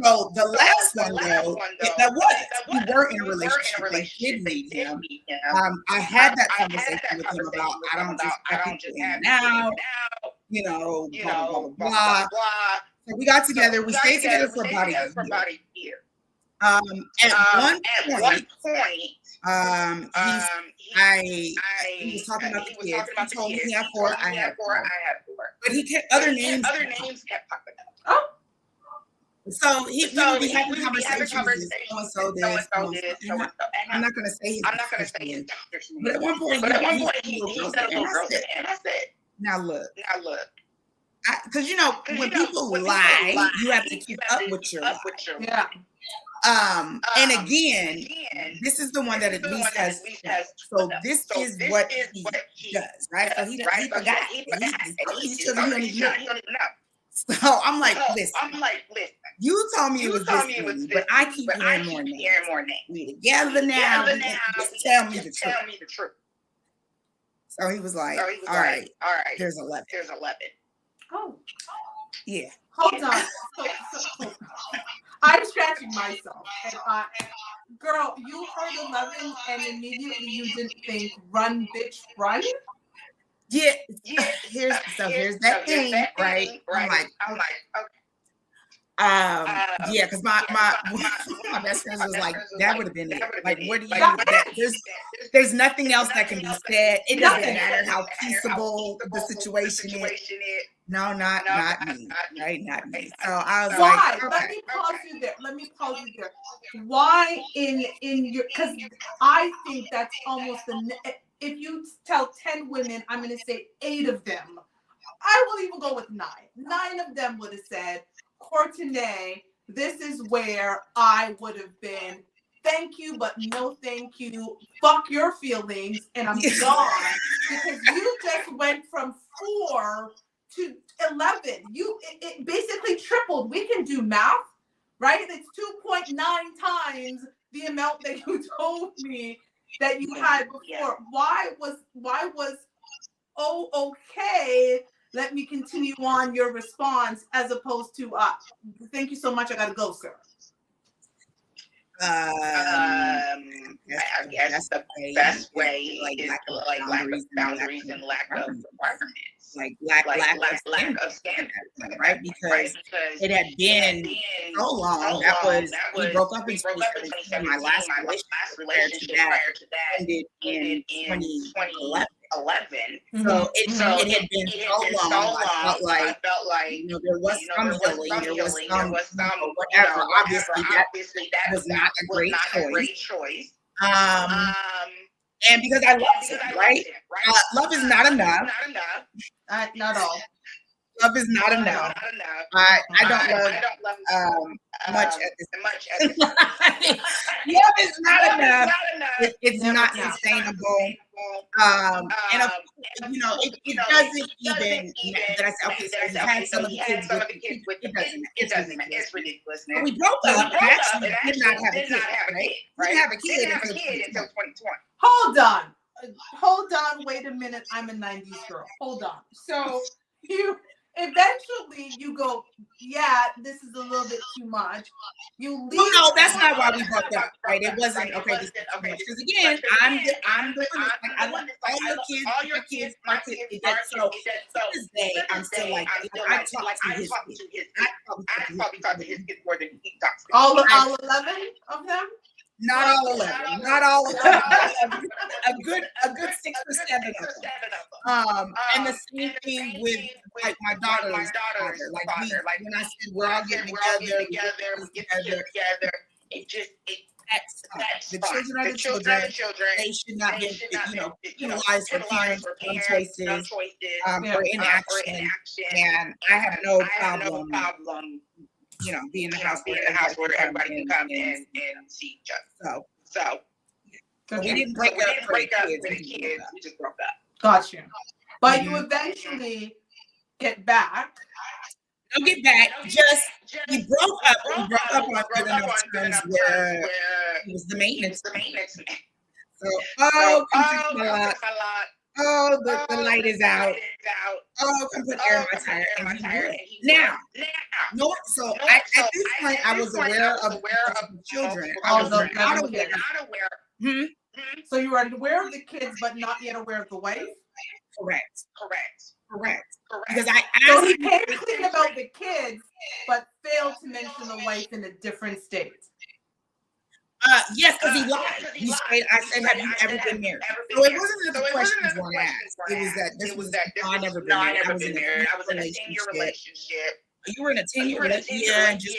So the last one though, that was we were in a relationship. They did meet him. I had that conversation with him about I don't just have people in and out, blah blah blah blah. So we got together. We stayed together for about a year. At one point, he was talking about the kids. He told me he had 4. I had 4. But he kept other names kept popping up. Oh. So we would be having conversations. So this. I'm not going to say his name. But at one point, he said a little girl, and I said, now look. Because when people lie, you have to keep up with your lie. Yeah. And again, this is the one that at least has. So this is what he does, right? So he forgot. These children he don't even know. So I'm like, listen. You told me it was this many, but I keep hearing more names. We together now. Just tell me the truth. So he was like, all right. There's 11. Oh. Yeah. Hold on. So I'm scratching myself. And girl, you heard 11 and immediately you didn't think run, bitch, run? Yeah. Here's that thing, right? I'm like, okay. Yeah, because my best friend was like, that would have been it. Like, what do you? There's nothing else that can be said. It doesn't matter how peaceable the situation is. No, not me, right? Not me. So I was like, okay. Let me pause you there. Why in your? Because I think that's almost if you tell 10 women, I'm going to say 8 of them. I will even go with 9. 9 of them would have said, Courtenay, this is where I would have been. Thank you, but no thank you. Fuck your feelings, and I'm gone. Because you just went from 4 to 11. It basically tripled. We can do math, right? It's 2.9 times the amount that you told me that you had before. Yeah. Why was okay? Let me continue on your response as opposed to thank you so much. I gotta go, sir. I guess the best way is like lack of boundaries and lack of requirements. Like lack of standards, right? Because it had been so long. We broke up in 2017. My last relationship prior to that ended in 2011. So it had been so long. I felt like there was some healing, there was some whatever. Obviously that was not a great choice. And because I loved him, right? Love is not enough. Not all. Love is not enough. I don't love much at this. Love is not enough. It's not sustainable. And it doesn't even that I said, okay, so he had some of the kids with it doesn't. It's ridiculous. So we broke up and actually did not have a kid, right? We didn't have a kid until 2020. Hold on, wait a minute. I'm a 90s girl. Hold on. So you eventually you go, yeah, this is a little bit too much. You leave. Well, no, that's not why we broke up, right? It wasn't okay. This is too much. Because again, I'm the one. I love all your kids. So to this day, I'm still like, I talk to his kids. I probably talk to his kids more than he talks to. All 11 of them. Not all 11. Not all 11. a good 6 or 7 of them. And the same thing with like my daughter's father. Like when I said we're all getting together, we get together. That's the children are the children. They should not be, penalized for parents' own choices, for inaction. And I have no problem. Be in the house where everybody can come and see each other. So we didn't break up for the kids. We just broke up. Got you. But you eventually get back. Don't get back. Just we broke up. We broke up on good enough terms where it was the maintenance. So the light is out. oh, come put air in my tire, and he would. Now, no, so at this point, I was aware of multiple children. I was not aware. So you were aware of the kids, but not yet aware of the wife? Correct. Because so he came clean about the kids, but failed to mention the wife in a different state. Yes, because he lied. He straight. I said, "Have you ever been married?" So it wasn't that the questions weren't asked. It was that this was no, I never been married. I was in a 10-year relationship. You were in a 10-year relationship. Yeah, and just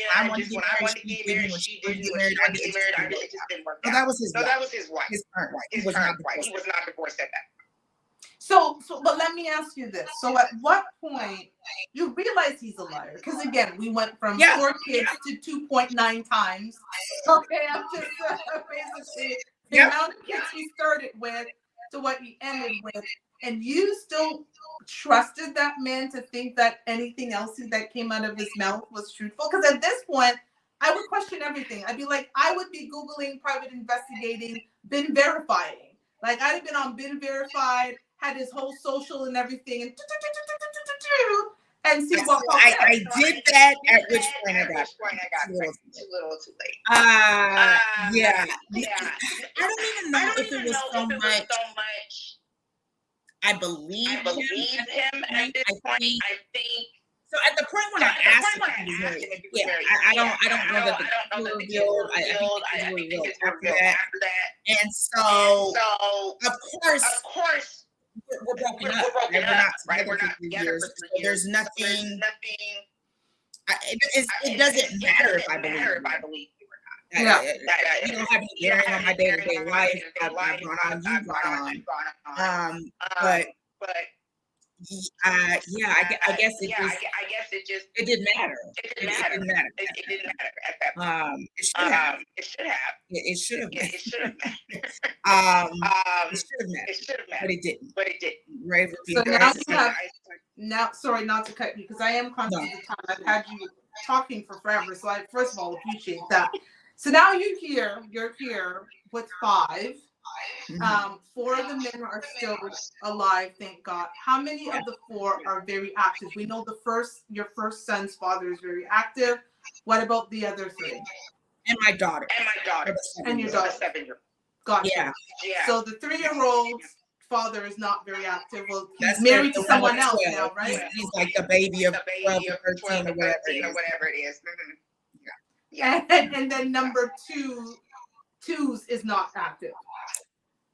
when I wanted to get married, she didn't get married. I just didn't work out. So that was his wife. His current wife. He was not divorced at that. So, but let me ask you this. So at what point you realize he's a liar? Because again, we went from 4 kids to 2.9 times. Okay, I'm just basically the amount of kids he started with to what he ended with. And you still trusted that man to think that anything else that came out of his mouth was truthful? Because at this point, I would question everything. I'd be like, I would be Googling private investigating, been verifying. Like I'd have been on been verified, had his whole social and everything, and see what pops up. I did that, at which point I got too little too late. Yeah. I don't even know if it was so much. I believe him at this point. I think. So at the point when I asked him if he was married, I don't know that the kids were revealed. I think the kids were revealed after that. And so of course, we're broken up. We're not together for 3 years. So there's nothing. It doesn't matter if I believe you or not. You don't have any bearing on my day-to-day life. I've gone on, you've gone on. But I guess it didn't matter. It didn't matter at that point. It should have. It should have mattered. But it didn't. Right? So now sorry not to cut you because I am conscious of the time. I've had you talking for forever, so I first of all appreciate that. So now you're here with 5. 4 of the men are still alive, thank God. How many of the 4 are very active? We know your first son's father is very active. What about the other 3? And my daughter. And your daughter. 7-year-old. Gotcha. Yeah. So the 3-year-old's father is not very active. Well, he's married to someone else now, right? He's like the baby of 12 or 13 or whatever it is. Mm-hmm. Yeah. And then number 2's is not active.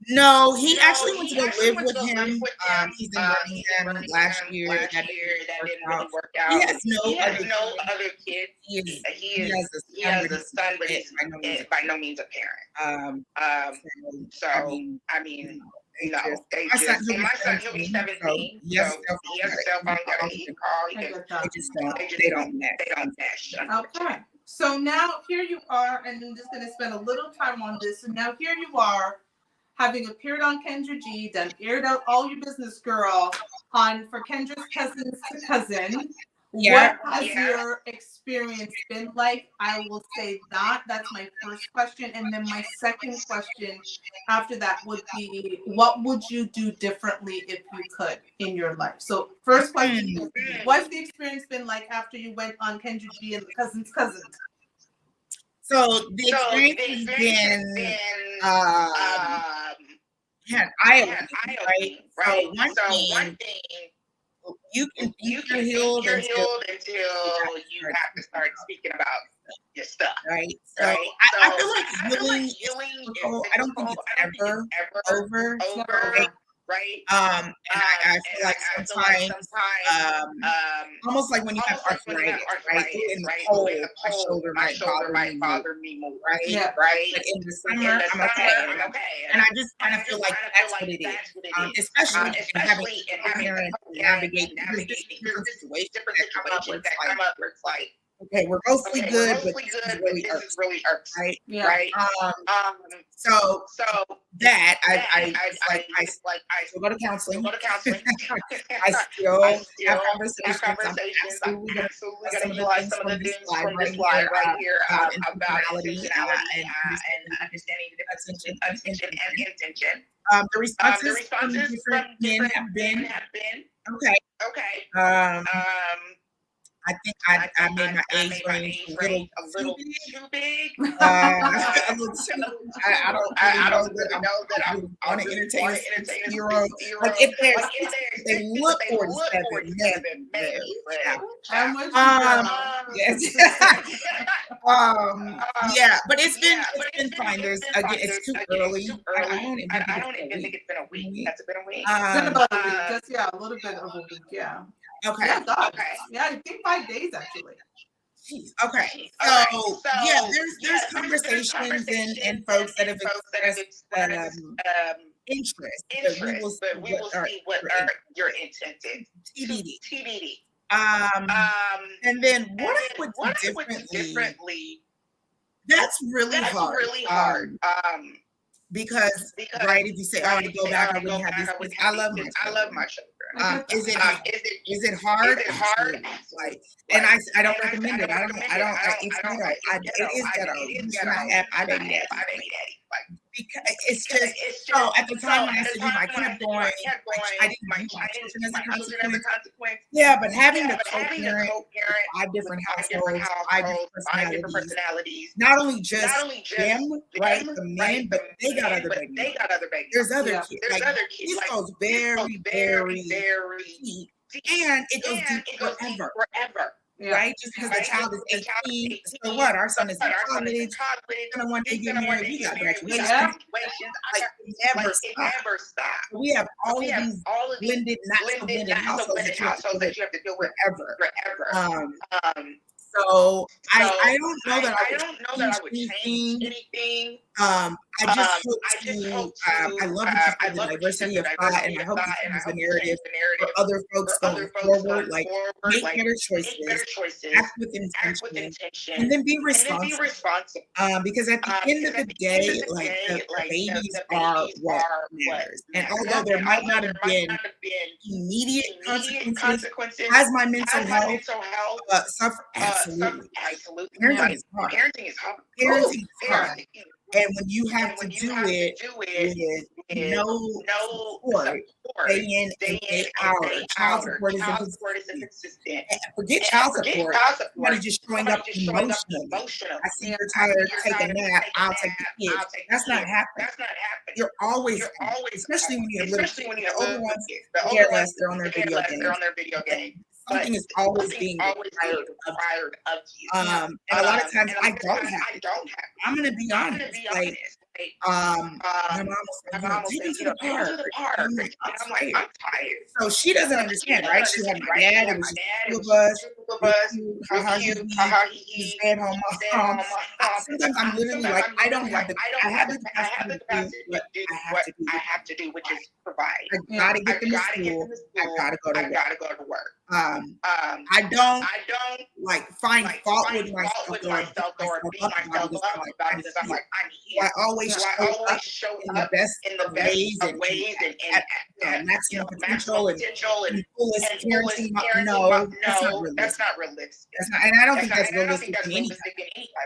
No, he actually went to go live with him. He's in Birmingham last year. That didn't really work out. He has no other kids. He has a son, but he's by no means a parent. So I mean, no. My son, he'll be 17. So he has a cell phone. He can call. They don't mesh. Okay. So now here you are, and I'm just going to spend a little time on this. And now here you are, having appeared on Kendra G, done aired out all your business, girl, on For Kendra's Cousins to Cousin. Yeah. What has your experience been like? I will say that. That's my first question. And then my second question after that would be, what would you do differently if you could in your life? So first question is, what's the experience been like after you went on Kendra G and the Cousins? So the experience has been eye-opening, right? So one thing, you can think you're healed until you have to start speaking about your stuff, right? So I feel like healing I don't think it's ever over, right? And I feel like sometimes, almost like when you have arthritis, right? In the cold, my shoulder might bother me more, right? Yeah. Right. But in the summer, I'm okay. And I just kind of feel like that's what it is. Especially in having a parent navigate different situations that come up where it's like, okay, we're mostly good, but this is really irks, right? Yeah. Right. So that I still go to counseling. I still have conversations. I'm absolutely going to utilize some of the things from this slide right here about intentionality and understanding the difference between attention and intention. The responses from different men have been okay. Okay. I think I made my age range a little too big. A little too. I don't really know that I really want to entertain a 60-year-old. Like if they look 47, maybe. I'm with you, Yes. Yeah, but it's been fine. There's again, it's too early. I don't even think it's been a week. Has it been a week? It's been about a week. Just a little bit of a week. Yeah. Okay. Yeah, God. Yeah, I think 5 days actually. Jeez. Okay. So yeah, there's conversations and folks that have expressed interest, but we will see what are your intentions. TBD. And then what I would do differently. That's really hard. Because right, if you say, "Oh, to go back, I wouldn't have these kids." I love my children. Is it hard? Like, and I don't recommend it. It's ghetto. It is ghetto. You should not have baby daddy. Because it's just so at the time when I said, I kept going. I didn't view my children as a consequence. Yeah, but having to co-parent 5 different households, 5 different personalities, not only just them, right, the men, but they got other babies. There's other kids. Like this goes very, very deep, and it goes deep forever. Yeah. Right? Just because the child is 18, so what? Our son is in college. Gonna one day get married. We got graduation. Like it never stops. We have all of these blended, not so blended households that you have to deal with forever. So I don't know that I would change anything. I just hope to. I love the diversity of thought, and I hope this becomes the narrative for other folks going forward. Like make better choices, act with intention, and then be responsible. Because at the end of the day, like the babies are what matters. And although there might not have been immediate consequences, has my mental health suffered? Absolutely. Parenting is hard. Parenting is hard. And when you have to do it with no support, day in and day out, child support is inconsistent. Forget child support. Somebody just showing up emotionally. I see you're tired, take a nap, I'll take the kids. That's not happening. You're always, especially when you have little kids. The older ones, they're on their video games. Something is always being required of you. And a lot of times I don't have it. I'm going to be honest. Like, my mom was like, take me to the park. I'm tired. So she doesn't understand, right? She had my dad, it was just 2 of us. He's stay at home mom. Sometimes I'm literally like, I have the capacity to do what I have to do, which is provide. I gotta get them to school. I gotta go to work. I don't like find fault with myself or beat myself up because I'm like, I'm here. I always show up in the best of ways and maximum potential and fullest parenting. No, that's not realistic. And I don't think that's realistic in any life.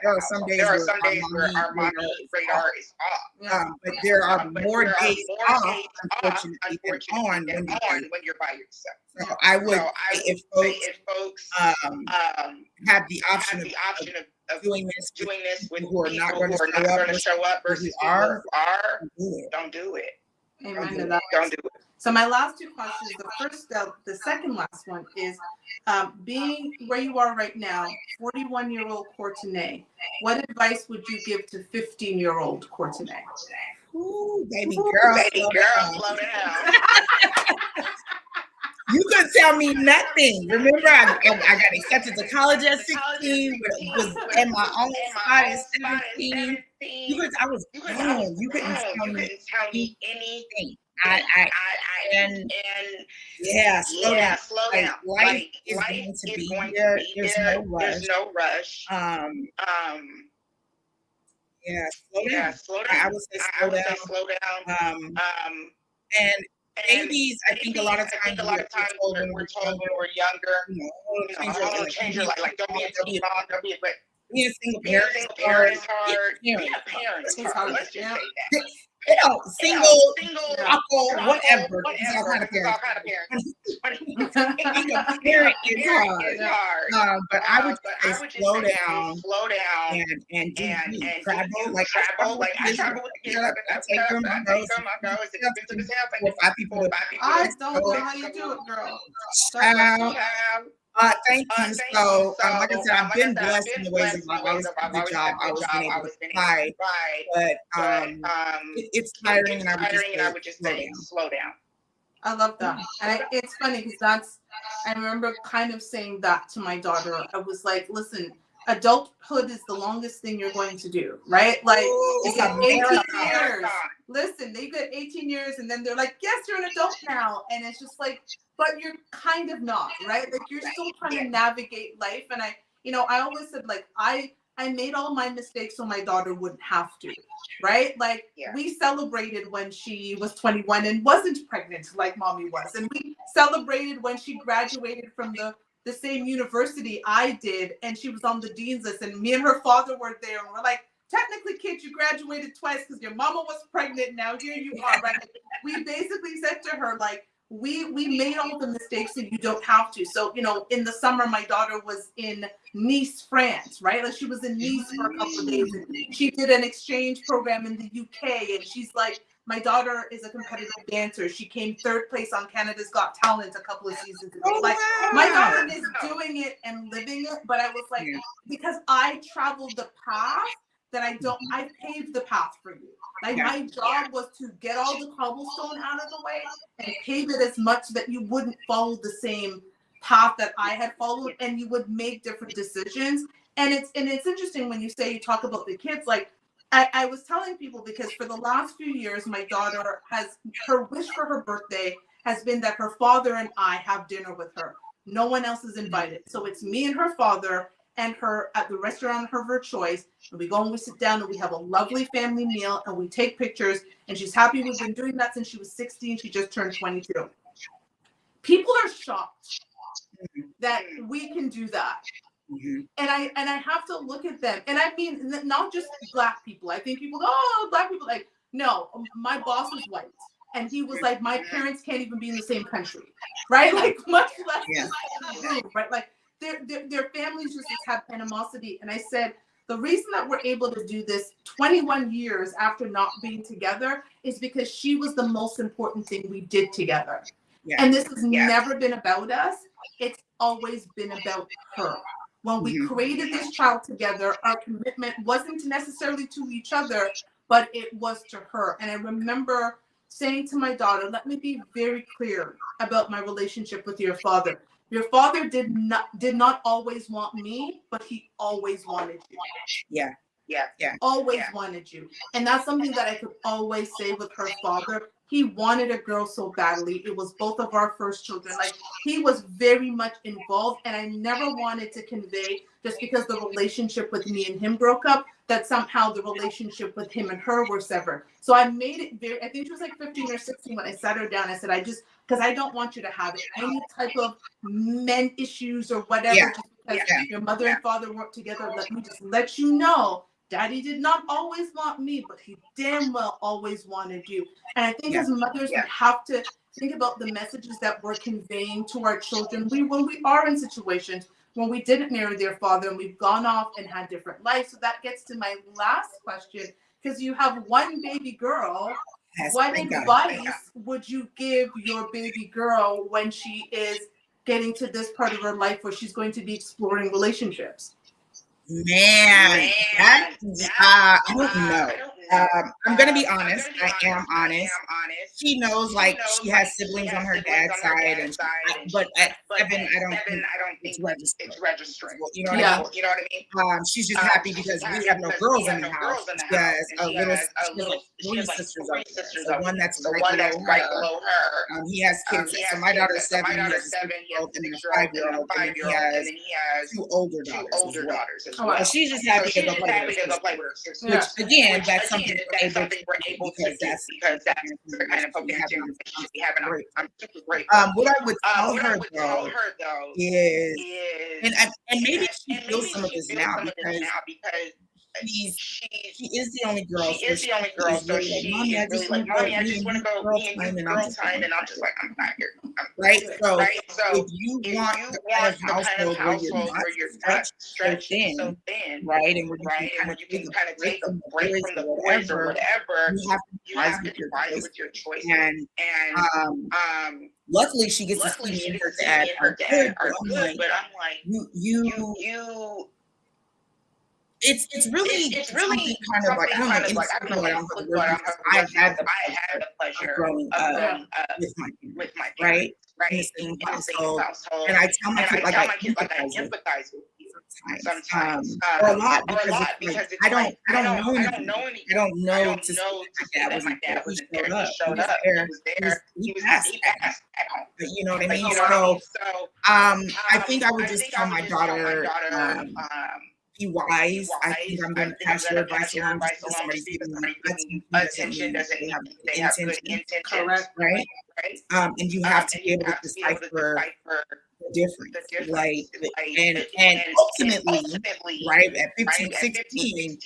There are some days where our mommy radar is off. But there are more days off, unfortunately, than on when you're by yourself. So I would say if folks have the option of doing this with who are not going to show up versus who are, don't do it. Amen to that. Don't do it. So my last 2 questions, the second last one is, being where you are right now, 41-year-old Courtenay, what advice would you give to 15-year-old Courtenay? Ooh, baby girl, slow down. You couldn't tell me nothing. Remember, I got accepted to college at 16, was in my own spot at 17. I was grown. You couldn't tell me anything. Slow down. Life is going to be there. There's no rush. Slow down. I would say slow down. And babies, I think a lot of times we're told when we're younger, change your life. Like don't be a mom, don't be a but being a single parent is hard. Being a parent is hard. Let's just say that. You know, single, couple, whatever. It's all kind of Whatever. parents. Being a parent is hard. But I would just say slow down and do you. Travel. Like I travel with the kids. I take them. I go. If to the house, 4 or 5 people. I don't know how you do it, girl. Thank you. So, like I said, I've been blessed in the ways of my always had a good job. I was been able to provide, but it's tiring, and I would just say slow down. I love that. And it's funny because I remember kind of saying that to my daughter. I was like, listen, adulthood is the longest thing you're going to do, right? Like, you get 18 years. Listen, they get 18 years and then they're like, yes, you're an adult now. And it's just like, but you're kind of not, right? Like, you're still trying to navigate life. And I always said, like, I made all my mistakes so my daughter wouldn't have to, right? Like, we celebrated when she was 21 and wasn't pregnant like mommy was. And we celebrated when she graduated from the same university I did, and she was on the dean's list, and me and her father were there, and we're like, technically, kid, you graduated twice because your mama was pregnant. Now here you are, right? We basically said to her, like, we made all the mistakes and you don't have to. So, in the summer, my daughter was in Nice, France, right? Like, she was in Nice for a couple of days, and she did an exchange program in the UK, and she's like, my daughter is a competitive dancer. She came 3rd place on Canada's Got Talent a couple of seasons ago. Like, my daughter is doing it and living it, but I was like, because I traveled the path that I paved the path for you. Like, my job was to get all the cobblestone out of the way and pave it as much that you wouldn't follow the same path that I had followed, and you would make different decisions. And it's interesting when you talk about the kids, like, I was telling people, because for the last few years, my daughter her wish for her birthday has been that her father and I have dinner with her. No one else is invited. So it's me and her father and her at the restaurant of her choice. And we go and we sit down and we have a lovely family meal and we take pictures. And she's happy. We've been doing that since she was 16. She just turned 22. People are shocked that we can do that. Mm-hmm. And I have to look at them, and I mean, not just Black people. I think people go, oh, Black people. Like, no, my boss is white, and he was like, my parents can't even be in the same country, right? Like, much less the same room, right? Like, their families just have animosity. And I said, the reason that we're able to do this 21 years after not being together is because she was the most important thing we did together. Yeah. And this has never been about us. It's always been about her. When we created this child together, our commitment wasn't necessarily to each other, but it was to her. And I remember saying to my daughter, let me be very clear about my relationship with your father. Your father did not always want me, but he always wanted you. Yeah. Always wanted you. And that's something that I could always say with her father. He wanted a girl so badly. It was both of our first children. Like, he was very much involved, and I never wanted to convey, just because the relationship with me and him broke up, that somehow the relationship with him and her were severed. So I made it I think she was like 15 or 16 when I sat her down. I said, because I don't want you to have any type of men issues or whatever, just because your mother and father weren't together. Let me just let you know, Daddy did not always want me, but he damn well always wanted you. And I think as mothers, we have to think about the messages that we're conveying to our children. When we are in situations when we didn't marry their father and we've gone off and had different lives. So that gets to my last question, because you have one baby girl. What advice would you give your baby girl when she is getting to this part of her life where she's going to be exploring relationships? Man, I don't know. I'm gonna be honest. I am honest. She knows, like, she has siblings on her dad's side, but at 7, I don't think it's registering. You know what I mean? She's just happy because we have no girls in the house. She has three sisters over there. So one that's right below her. He has kids. So my daughter's 7. He has a 7-year-old and a 5-year-old, and then he has 2 older daughters as well. So she's just happy to go play with her sisters. Which, again, that's something we're able to do, because that's the kind of parenting we have. I'm super grateful. What I would tell her though is, and maybe she feels some of this now, because she is the only girl, so she is really like, mommy, I just want to go me and you girl time, and I'm just like, I'm not here. Right. So Right. So if you want the kind of household where you're not stretched so thin, right, and where you can kind of take a break from the boys or whatever, you have to be wise with your choices. And luckily she gets to see me and her dad are good, but I'm like, you it's really something kind of like, I don't know any school I don't have the word, because I had the pleasure of growing up with my parents, right? In the same household. And I tell my kids, like, I empathize with you sometimes. Or a lot, because it's like, I don't know anything. I don't know to say that my dad wasn't there. He showed up. He was there. He passed at home. But you know what I mean? So I think I would just tell my daughter, be wise. I think I'm going to pass your advice along, just because somebody's giving you attention doesn't mean they have good intentions. Correct. Right? And you have to be able to decipher the difference. Like, and ultimately, right, at 15, 16,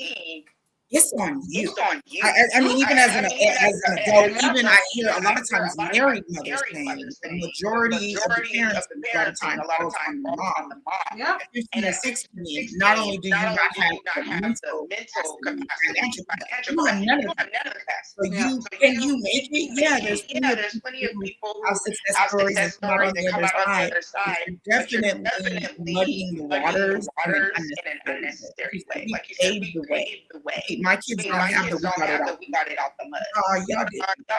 it's on you. I mean, even as an adult, even I hear a lot of times married mothers saying the majority of the parents a lot of time falls on the mom. Yeah. At 15 or 16, not only do you not have the mental capacity, you have none of that. So can you make it? Yeah, there's plenty of people who have success stories and come out on the other side. But you're definitely muddying the waters in an unnecessary way. Like you said, we paved the way. My kids don't have that we got it out the mud. Y'all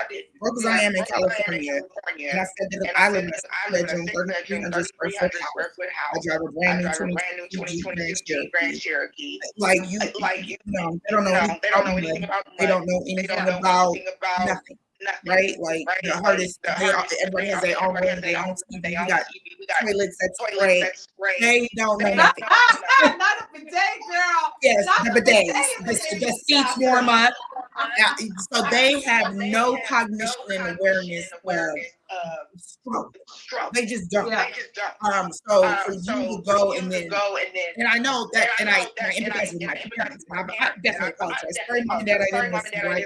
did. Broke as I am in California, and I said that I live in a bedroom, 3,300 square foot house. I drive a brand new 2022 Grand Cherokee. Like you know, they don't know anything about mud. They don't know anything about nothing. Right? Like the hardest, everybody has their own room, their own TV. We got toilets that spray. They don't know nothing. Not a bidet, girl. Yes, the bidets. The seats warm up. So they have no cognition and awareness of stroke. They just don't. So for you to go and then, and I know that, and I empathize with my parents. I definitely apologize. Sorry, mom and dad, I didn't listen right,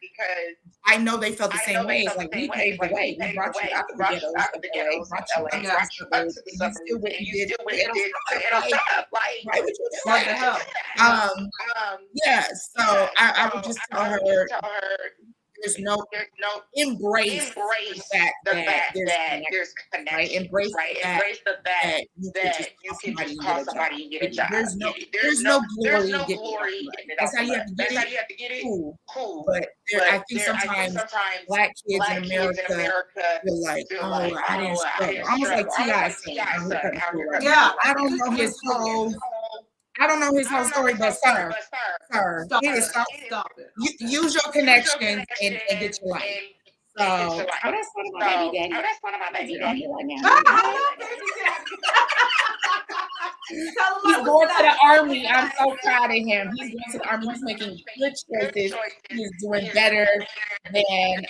because I know they felt the same way. It's like, we paved the way. We brought you out of the ghettos, brought you up to the suburbs, and you still went and did right, what you doing? Yeah, so I would just tell her, there's no embrace the fact that there's connection, right? Embrace the fact that you can just call somebody and get a job. There's no glory in it. That's how you have to get it. Cool. But I think sometimes Black kids in America feel like, oh, I didn't struggle. Almost like T.I. saying, yeah, I don't know his whole story, but sir, stop it. Use your connections and get your life. So, that's one of my baby daddy right now. He's going to the Army. I'm so proud of him. He's going to the Army. He's making good choices. He's doing better than me,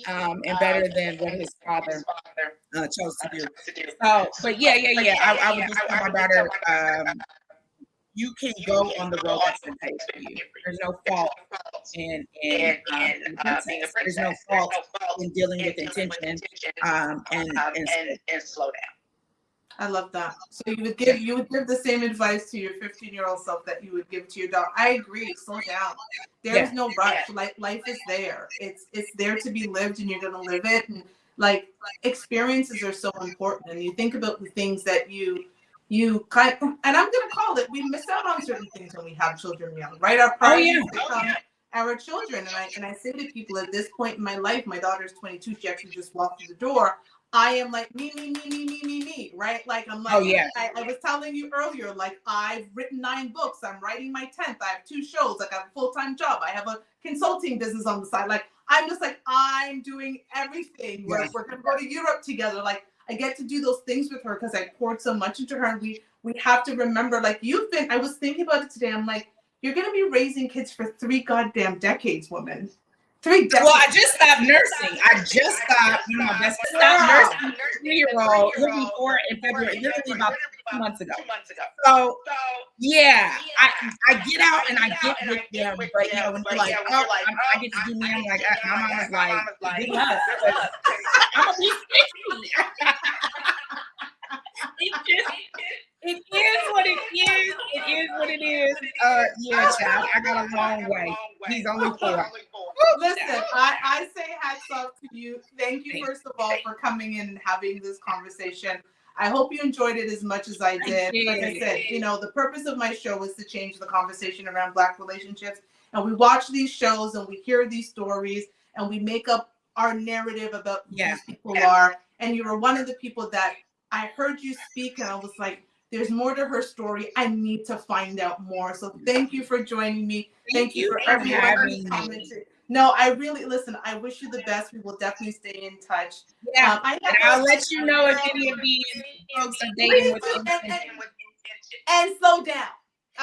and better than what his father chose to do. So, but yeah. I would just tell my daughter, you can go on the road that's been paved for you. There's no fault in being a princess. There's no fault in dealing with intention, and slow down. I love that. So you would give the same advice to your 15-year-old self that you would give to your daughter. I agree. Slow down. There's no rush. Like, life is there. It's there to be lived, and you're gonna live it. And like, experiences are so important. And you think about the things that you kind of, and I'm gonna call it, we miss out on certain things when we have children young, right? Our priorities become our children. And I say to people, at this point in my life, my daughter's 22. She actually just walked through the door. I am like me, right? Like, I'm like, I was telling you earlier, like, I've written 9 books. I'm writing my 10th. I have 2 shows. Like, I have a full-time job. I have a consulting business on the side. Like, I'm just like, I'm doing everything. We're going to go to Europe together. Like, I get to do those things with her because I poured so much into her. And we have to remember, like, I was thinking about it today. I'm like, you're going to be raising kids for 3 goddamn decades, woman. 3 decades. Well, I just stopped nursing. I just stopped. One of my best stopped nursing. 3-year-old. He'll be 4 in February. Literally about 2 months ago. So yeah, I get out and I get with them, but you know when you're like, oh, I get to do me. I'm like, my mom was like, good luck. I'm gonna be 60. It is what it is. It is what it is. Yeah, child. I got a long way. He's only 4. Listen, I say hats off to you. Thank you, first of all, for coming in and having this conversation. I hope you enjoyed it as much as I did. Like I said, you know, the purpose of my show is to change the conversation around Black relationships. And we watch these shows and we hear these stories and we make up our narrative about who these people are. And you were one of the people that I heard you speak and I was like, there's more to her story. I need to find out more. So thank you for joining me. Thank you for everyone who's commented. No, I really, listen, I wish you the best. We will definitely stay in touch. Yeah, I'll let you know if any of these folks are dating with and slow down.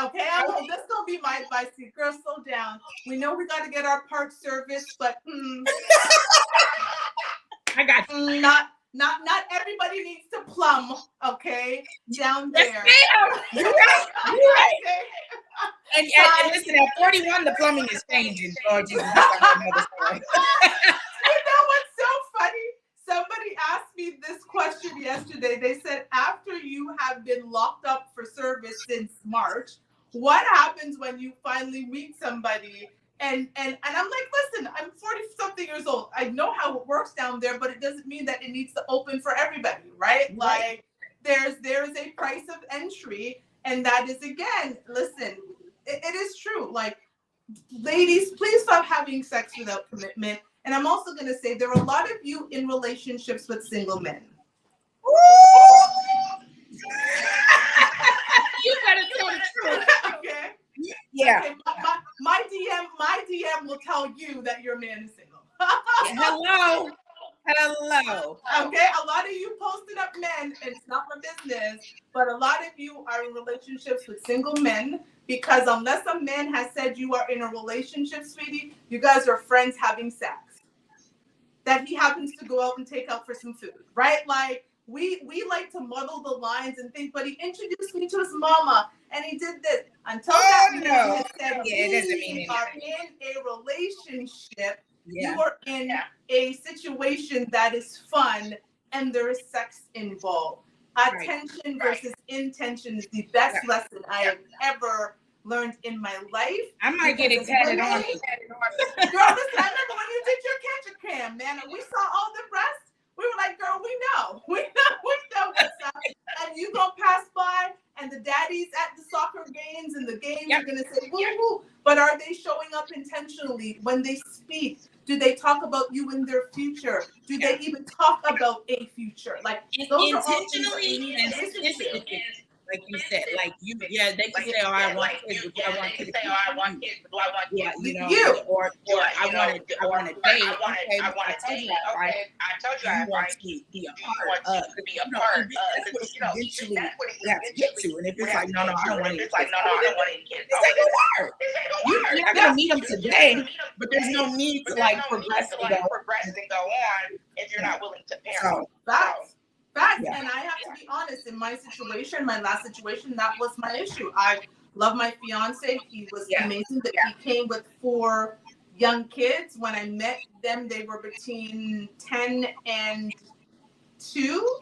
Okay, this is gonna be my advice to you. Girl, slow down. We know we got to get our park service, but I got you. Not everybody needs to plumb, okay? Down there. You're right. You're right. And listen, at 41, the plumbing is changing. Oh, Jesus, that's another story. You know what's so funny? Somebody asked me this question yesterday. They said, after you have been locked up for service since March, what happens when you finally meet somebody? And I'm like, listen, I'm 40-something years old. I know how it works down there, but it doesn't mean that it needs to open for everybody, right? Like, there's a price of entry, and that is, again, listen, it is true. Like, ladies, please stop having sex without commitment. And I'm also going to say there are a lot of you in relationships with single men. You gotta tell the truth. Okay. Yeah. Okay, my DM will tell you that your man is single. Hello. Okay, a lot of you posted up men, and it's not my business, but a lot of you are in relationships with single men because unless a man has said you are in a relationship, sweetie, you guys are friends having sex. That he happens to go out and take out for some food, right? Like, we like to muddle the lines and think, but he introduced me to his mama and he did this. Until that man has said we are in a relationship, you are in a situation that is fun and there is sex involved. Attention versus intention is the best lesson I have ever learned in my life. I might get it tatted on me. Girl, listen, I remember when you did your catcher cam, man, and we saw all the breasts. We were like, girl, we know what's up. And you gonna pass by, and the daddies at the soccer games and the games are gonna say, woo woo. But are they showing up intentionally when they speak? Do they talk about you in their future? Do they even talk about a future? Like, those intentionally and statistically. Like you said, like you, they can say, "Oh, I want kids, but do I want kids? You know, or I want to date. Okay, I told you that, right? You want to be a part of. That's what eventually you have to get to. And if it's like, no, I don't want any kids. It's like a word. You're not gonna meet them today, but there's no need to like progress and go on if you're not willing to parent. Facts. And I have to be honest, in my situation, my last situation, that was my issue. I love my fiance. He was amazing, but he came with 4 young kids. When I met them, they were between 10 and 2.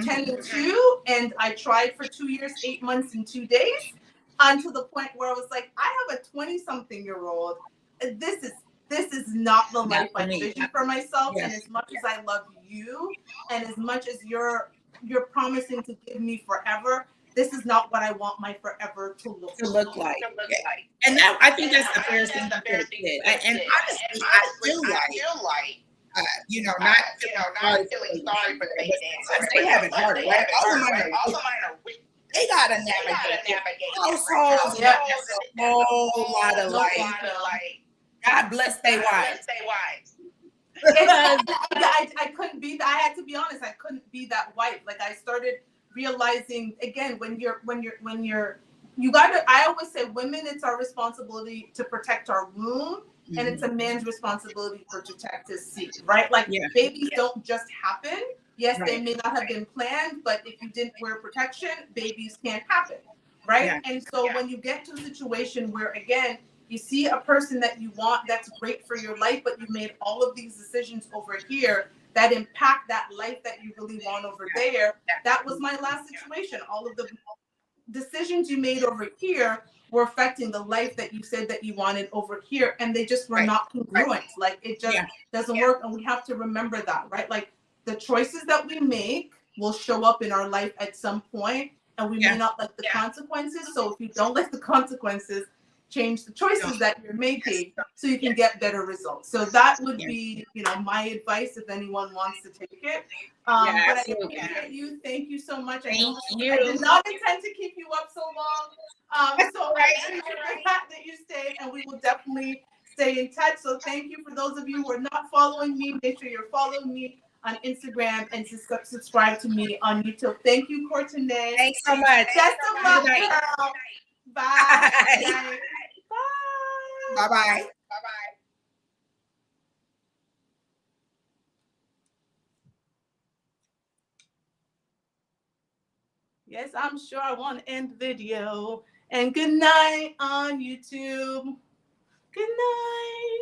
10 and 2. And I tried for 2 years, 8 months, and 2 days, until the point where I was like, I have a 20-something-year-old. This is not the life I envision for myself. And as much as I love you, and as much as you're promising to give me forever, this is not what I want my forever to look like. And that, I think that's the fairest thing to do. And honestly, I feel like, not feeling sorry for the but they have it harder, right? All of mine are weak. They gotta navigate households. There's a whole lot of like. God bless their wives. I couldn't be. I had to be honest. I couldn't be that wife. Like, I started realizing again when you got to. I always say, women, it's our responsibility to protect our womb and it's a man's responsibility to protect his seed, right? Like babies don't just happen. Yes, they may not have been planned, but if you didn't wear protection, babies can't happen, right? And so when you get to a situation where, again, you see a person that you want that's great for your life, but you made all of these decisions over here that impact that life that you really want over there. That was my last situation. All of the decisions you made over here were affecting the life that you said that you wanted over here, and they just were not congruent. Like it just doesn't work, and we have to remember that, right? Like the choices that we make will show up in our life at some point, and we may not like the consequences. So if you don't like the consequences, change the choices that you're making so you can get better results. So that would be, you know, my advice if anyone wants to take it. But I appreciate you. Thank you so much. I did not intend to keep you up so long. So I appreciate the fact that you stayed, and we will definitely stay in touch. So thank you for those of you who are not following me. Make sure you're following me on Instagram and subscribe to me on YouTube. Thank you, Courtenay. Thanks so much. Best of luck, girl. Bye. Bye. Bye bye. Yes, I'm sure I want to end the video. And good night on YouTube. Good night.